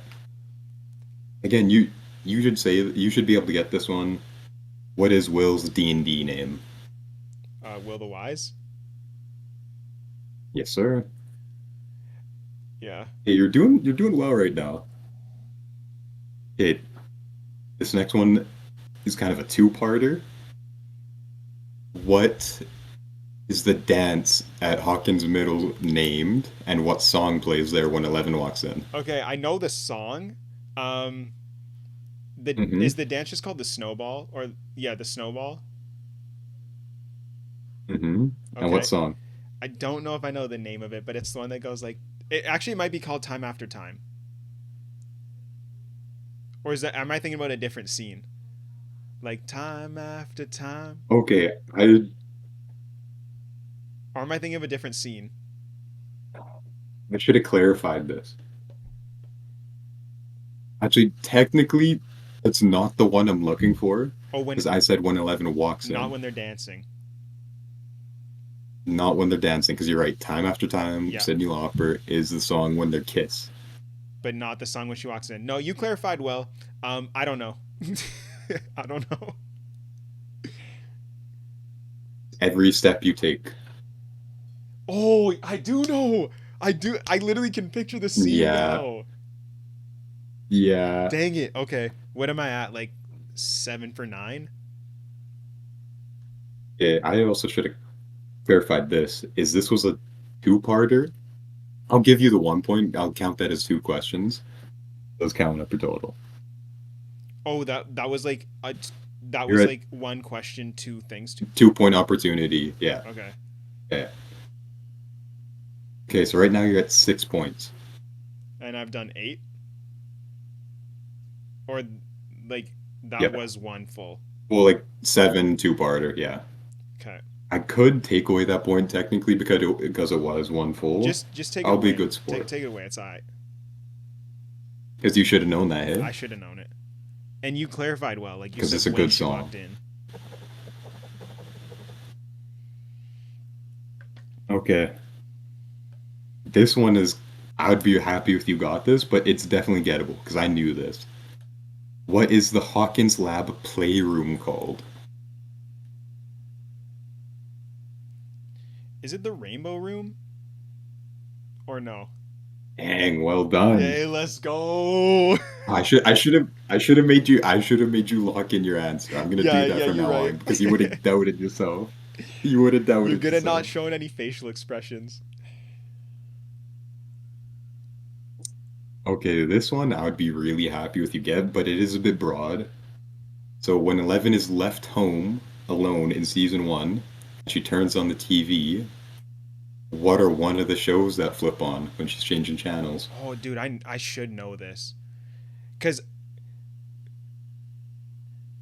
Again, you should be able to get this one. What is Will's D&D name?
Will the Wise.
Yes, sir.
Yeah.
Hey, you're doing well right now. Hey, this next one is kind of a two-parter. What is the dance at Hawkins Middle named, and what song plays there when Eleven walks in?
Okay, I know the song. Um, the
Mm-hmm.
is the dance just called the Snowball or yeah, the Snowball?
Mm-hmm. And what
Okay.
song?
I don't know if I know the name of it, but it's the one that goes like it actually might be called Time After Time. Or is that am I thinking about a different scene? Like time after time?
Okay,
Or am I thinking of a different scene?
I should have clarified this. Actually, technically, it's not the one I'm looking for
Oh, when
because I said when Eleven walks
not
in,
when they're dancing.
not when they're dancing. Because you're right. Time after time,
Yeah,
Cyndi Lauper is the song when they kiss.
but not the song when she walks in. No, you clarified well. I don't know. I don't know.
Every step you take.
Oh, I do know. I do. I literally can picture the scene
Yeah,
now.
yeah.
Dang it. Okay, what am I at? Like 7 for 9.
Yeah, I also should have clarified this. Is this was a two-parter? I'll give you the 1 point. I'll count that as two questions. Those count up your total.
Oh, that was like that
You're
was
at
like one question, two things, two.
2 point opportunity. Yeah,
Okay,
yeah. Okay, so right now you're at 6 points.
and I've done 8, or like that
Yep.
was one full.
Well, like seven two-parter. Yeah.
Okay,
I could take away that point technically because it was one full.
just take it
I'll be a
away.
good
Take
sport
take it away. It's alright.
because you should have known that, hey?
I should have known it. And you clarified well. Like you
Because
said
it's a
when
good
she
song.
walked in.
Okay. This one is. I would be happy if you got this, but it's definitely gettable because I knew this. What is the Hawkins Lab playroom called?
Is it the Rainbow Room or no?
Dang, well done.
Hey, let's go.
I should have made you lock in your answer. I'm gonna do
Yeah,
that
yeah,
from
you're
now
right.
on because you would have doubted yourself. You would have
You're
doubted
good at not
yourself.
showing any facial expressions.
Okay, this one I would be really happy with you get, but it is a bit broad. So when Eleven is left home alone in season one, she turns on the TV. What are one of the shows that flip on when she's changing channels?
Oh, dude, I should know this, cause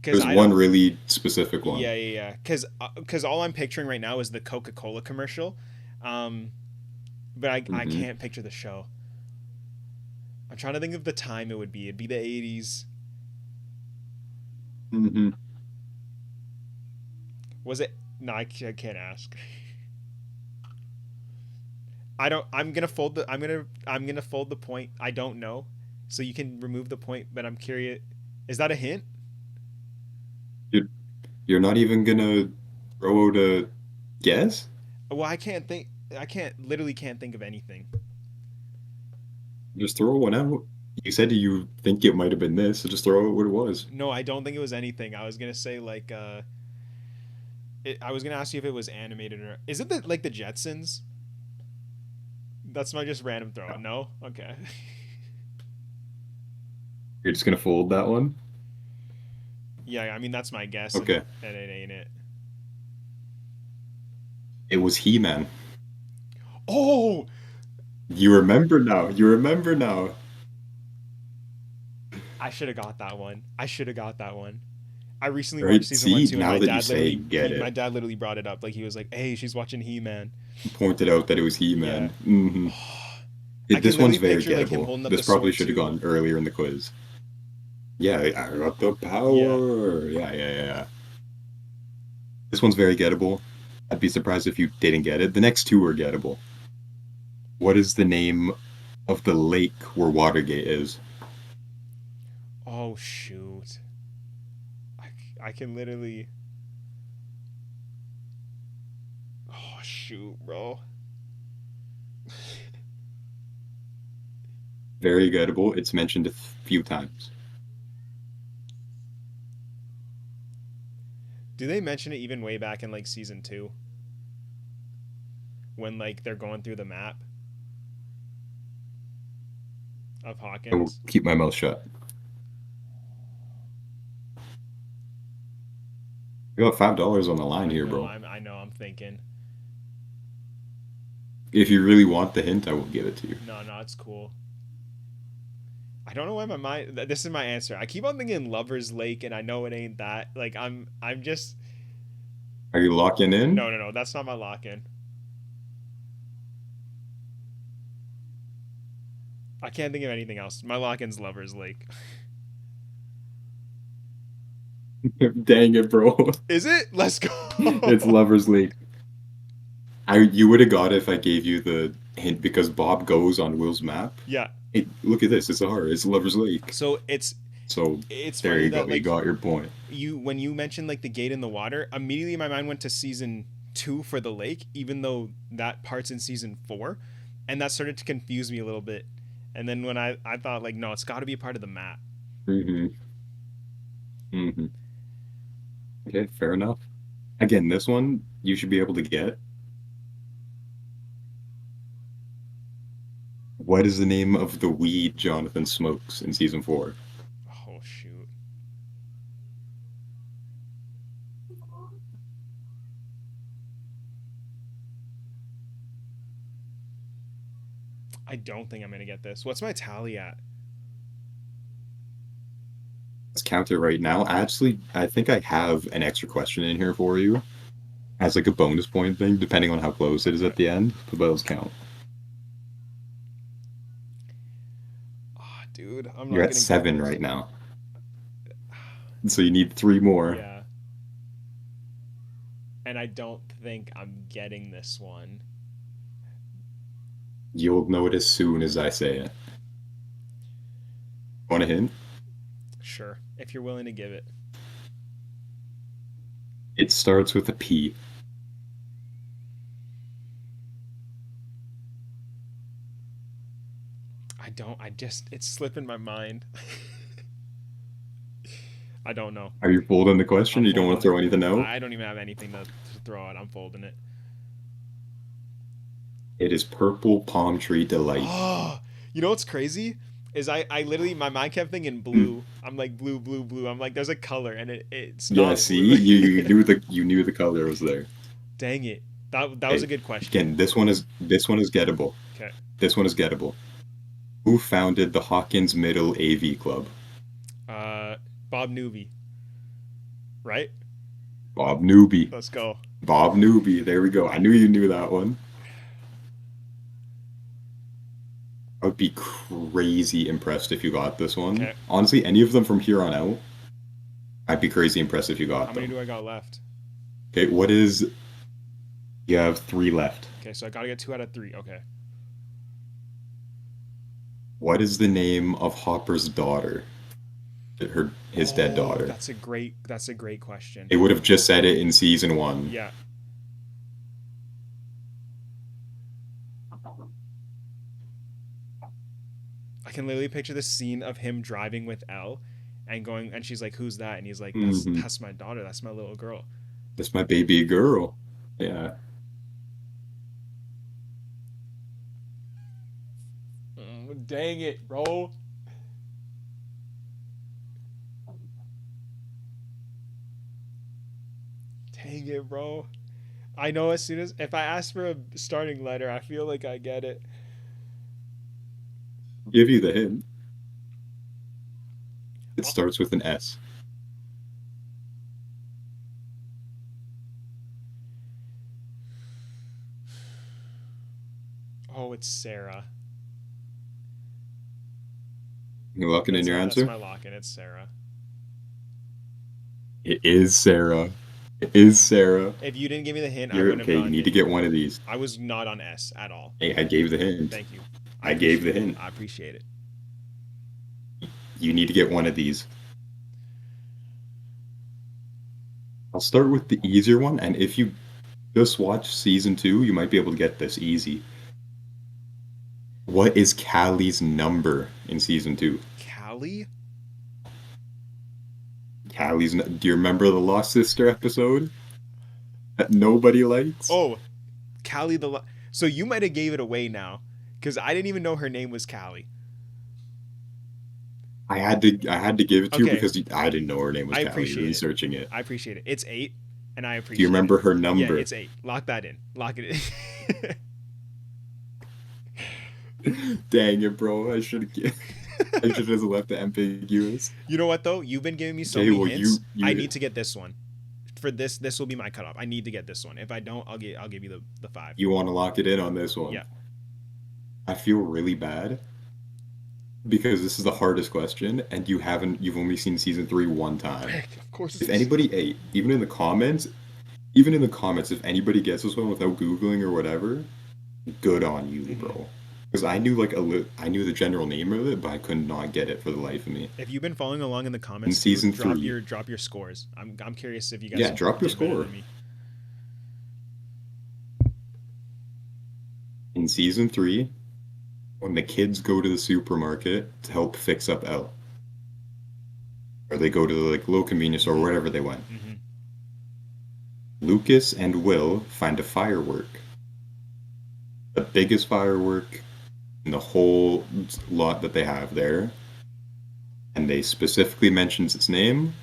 cause
There's
I
one
don't.
really specific one.
Yeah, yeah, yeah. Cause all I'm picturing right now is the Coca Cola commercial, um, but I
Hmm.
can't picture the show. I'm trying to think of the time it would be. It'd be the '80s.
Hmm.
Was it? No, I can't ask. I don't. I'm gonna fold the point. I don't know, so you can remove the point. But I'm curious. Is that a hint?
You're, you're not even gonna throw out a guess?
Well, I can't think. I can't literally can't think of anything.
Just throw one out. You said you think it might have been this, so just throw out what it was.
No, I don't think it was anything. I was gonna say like I was gonna ask you if it was animated or is it like the Jetsons? That's my just random throw. No, okay.
You're just gonna fold that one?
Yeah, I mean that's my guess,
Okay.
and it ain't it.
It was He-Man.
Oh,
You remember now. You remember now.
I should have got that one. I should have got that one. I recently watched
Right?
season one
See,
too, and
now that you say it, get
my
it.
dad literally brought it up. Like he was like, "Hey, she's watching He Man."
Pointed out that it was
Yeah.
He-Man. Hmm.
I can
This one's
literally
very
picture like him
gettable.
holding up the
This probably
sword
should have
too.
gone earlier in the quiz. Yeah, I got the
Yeah.
power. Yeah. This one's very gettable. I'd be surprised if you didn't get it. The next two are gettable. What is the name of the lake where Watergate is?
Oh shoot. I, I can literally. Oh shoot, bro.
Very gettable. It's mentioned a few times.
Do they mention it even way back in like season two when like they're going through the map of
I will
Hawkins?
keep my mouth shut. You got $5 on the line here, bro.
I know. I'm thinking.
If you really want the hint, I will give it to you.
No, no, it's cool. I don't know why my mind. This is my answer. I keep on thinking Lovers Lake, and I know it ain't that. Like I'm just.
Are you locking in?
No, no, no. That's not my lock in. I can't think of anything else. My lock in's Lovers Lake.
Dang it, bro.
Is it? Let's go.
It's Lover's Lake. You would have got it if I gave you the hint because Bob goes on Will's map.
Yeah.
Look at this. It's a heart. It's Lover's Lake.
So
So
it's
there
funny
you
that
go. You
like
got your point.
you when you mentioned like the gate in the water, immediately my mind went to season two for the lake, even though that part's in season four, and that started to confuse me a little bit. And then when I thought like no, it's got to be a part of the map.
Hmm. Hmm. Okay, fair enough. Again, this one you should be able to get. What is the name of the weed Jonathan smokes in season four?
Oh shoot. I don't think I'm gonna get this. What's my tally at?
Let's count it right now. Actually, I think I have an extra question in here for you as like a bonus point thing, depending on how close it is
Okay.
at the end. But let's count.
Oh, dude, I'm
You're
not
at
gonna get
7
this.
right now. So you need 3 more.
Yeah. And I don't think I'm getting this one.
You'll know it as soon as I say it. Want a hint?
Sure, if you're willing to give it.
It starts with a P.
I don't. I just. It's slipping my mind. I don't know.
Are you folding the question?
I'm
You don't want to
folding
throw
it.
anything out?
I don't even have anything to throw out. I'm folding it.
It is Purple Palm Tree Delight.
Oh, you know what's crazy? Is I literally my mind kept thinking
Mm.
blue. I'm like blue, blue, blue. I'm like there's a color and it's
Yeah,
not
see,
blue.
you knew the color was there.
Dang it. That was
Okay,
a good question.
again, this one is gettable.
Okay.
This one is gettable. Who founded the Hawkins Middle AV Club?
Uh, Bob Newby. Right?
Bob Newby.
Let's go.
Bob Newby. There we go. I knew you knew that one. I would be crazy impressed if you got this one.
Okay.
Honestly, any of them from here on out, I'd be crazy impressed if you got
How many
them.
do I got left?
Okay, what is. You have 3 left.
Okay, so I gotta get 2 out of 3. Okay.
What is the name of Hopper's daughter? His dead
Oh,
daughter.
that's a great question.
They would have just said it in season 1.
Yeah. I can literally picture the scene of him driving with Elle and going and she's like, "Who's that?" And he's like, "That's
Hmm.
that's my daughter. That's my little girl."
That's my baby girl. Yeah.
Dang it, bro. Dang it, bro. I know as soon as if I ask for a starting letter, I feel like I get it.
Give you the hint. It
Oh,
starts with an S.
oh, it's Sarah.
You locking in your
That's
answer?
my lock in. It's Sarah.
It is Sarah. It is Sarah.
If you didn't give me the hint, I
You're
wouldn't have
okay. You
gotten
need
it.
to get one of these.
I was not on S at all.
Hey, I gave the hint.
Thank you. I
I gave the
appreciate it.
hint.
I appreciate it.
You need to get one of these. I'll start with the easier one, and if you just watch season 2, you might be able to get this easy. What is Callie's number in season 2?
Callie?
Do you remember the Lost Sister episode that nobody likes?
Oh, Callie so you might have gave it away now, because I didn't even know her name was Callie.
I had to give it to you
Okay.
because I didn't know her name was
I
Callie.
appreciate it.
Researching it.
I appreciate it. It's 8, and I appreciate
Do you remember
it.
her
Yeah,
number?
it's 8. Lock that in. Lock it in.
Dang it, bro! I should have left it ambiguous.
You know what though? You've been giving me so
Okay,
many
well,
hints.
you
I need to get this one. For this will be my cutoff. I need to get this one. If I don't, I'll give you the 5.
you want to lock it in on this one?
Yeah.
I feel really bad because this is the hardest question, and you've only seen season 3 one time.
Of course.
If anybody, hey, even in the comments, if anybody gets this one without googling or whatever, good on you, bro. Because I knew I knew the general name of it, but I could not get it for the life of me.
If you've been following along in the comments,
In season
drop
3.
your scores. I'm curious if you guys.
Yeah, drop your
did better
score.
than me.
In season 3, when the kids go to the supermarket to help fix up Elle, or they go to the local convenience store or wherever they went, Lucas and Will find a firework, the biggest firework in the whole lot that they have there, and they specifically mentions its name.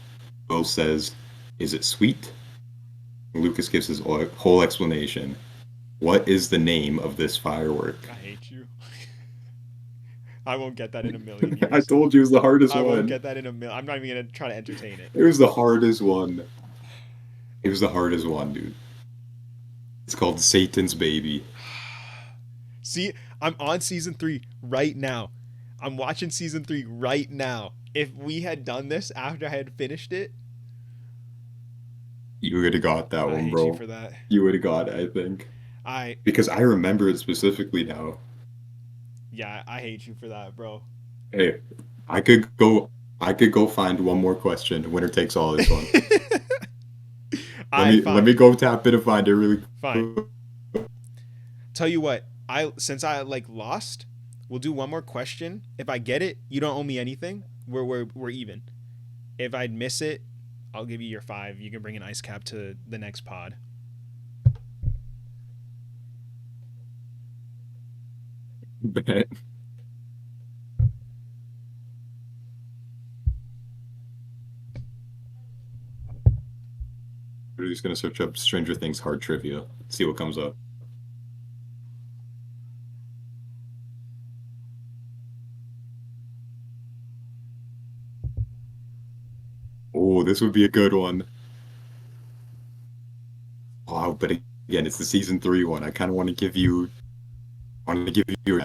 Will says, "Is it sweet?" Lucas gives his whole explanation. What is the name of this firework?
I hate you. I won't get that in a million years.
I told you it was the hardest
I
one.
won't get that in a million. I'm not even gonna try to entertain it.
It was the hardest one. It was the hardest one, dude. It's called Satan's Baby.
See, I'm on season 3 right now. I'm watching season 3 right now. If we had done this after I had finished it,
You would have got that
I
one,
hate
bro.
you for that.
You would have got it, I think.
I
Because I remember it specifically now.
hate you for that, bro.
Hey, I could go find one more question. Winner takes all this one. Let me go tap it and find it really
Fine.
quick.
Tell you what, since I lost, we'll do one more question. If I get it, you don't owe me anything. We're even. If I'd miss it, I'll give you your 5. You can bring an ice cap to the next pod.
Bet. We're just gonna search up Stranger Things hard trivia. See what comes up. Oh, this would be a good one. Wow, but again, it's the season 3 one. I kind of want to give you, and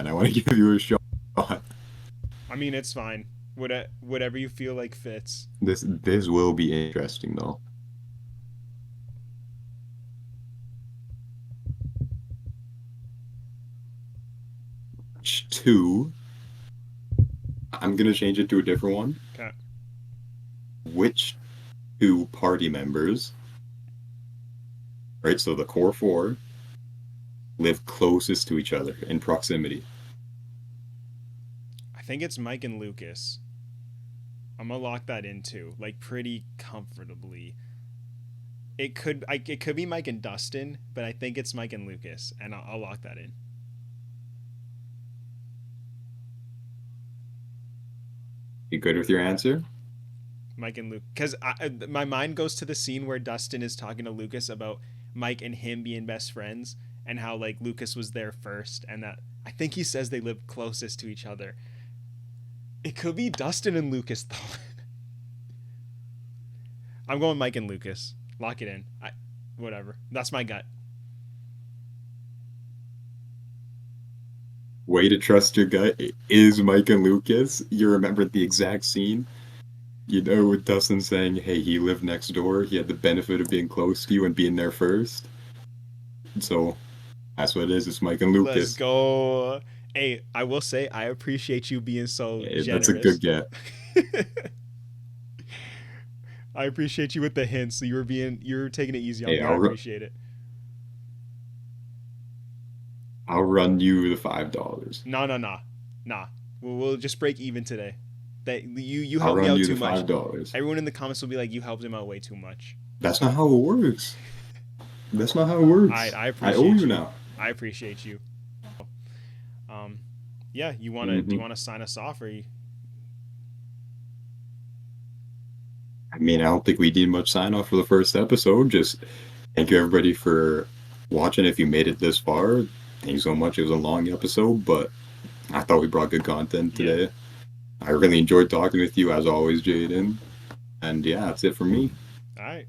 I want to give you a shot.
I mean, it's fine. Whatever you feel like fits.
This will be interesting though. Which 2? I'm gonna change it to a different one.
Okay.
Which 2 party members, right? So the core 4 live closest to each other in proximity.
I think it's Mike and Lucas. I'm gonna lock that in too, like pretty comfortably. It could be Mike and Dustin, but I think it's Mike and Lucas, and I'll lock that in.
You good with your answer?
Mike and Luke, because my mind goes to the scene where Dustin is talking to Lucas about Mike and him being best friends, and how like Lucas was there first, and that I think he says they lived closest to each other. It could be Dustin and Lucas though. I'm going Mike and Lucas. Lock it in. Whatever. That's my gut.
Way to trust your gut. It is Mike and Lucas. You remembered the exact scene. You know, with Dustin saying, hey, he lived next door. He had the benefit of being close to you and being there first. So that's what it is. It's Mike and
Let's
Lucas.
go. Hey, I will say I appreciate you being so
That's a
generous.
good get.
I appreciate you with the hints. So you were taking it easy on
Hey,
me. I appreciate it.
I'll run you the $5.
No, no, no, nah. We'll just break even today. That you
I'll
helped me
run
out
you
too
the
much.
$5.
Everyone in the comments will be like, you helped him out way too much.
That's not how it works. That's not how it
I
works.
I
I owe
appreciate
you
you.
now.
I appreciate you. Um, yeah. You wanna do you
hmm
wanna sign us off or you?
I mean, I don't think we need much sign off for the first episode. Just thank you everybody for watching. If you made it this far, thank you so much. It was a long episode, but I thought we brought good content
Yeah.
today. I really enjoyed talking with you as always, Jaden. And yeah, that's it for me.
All right.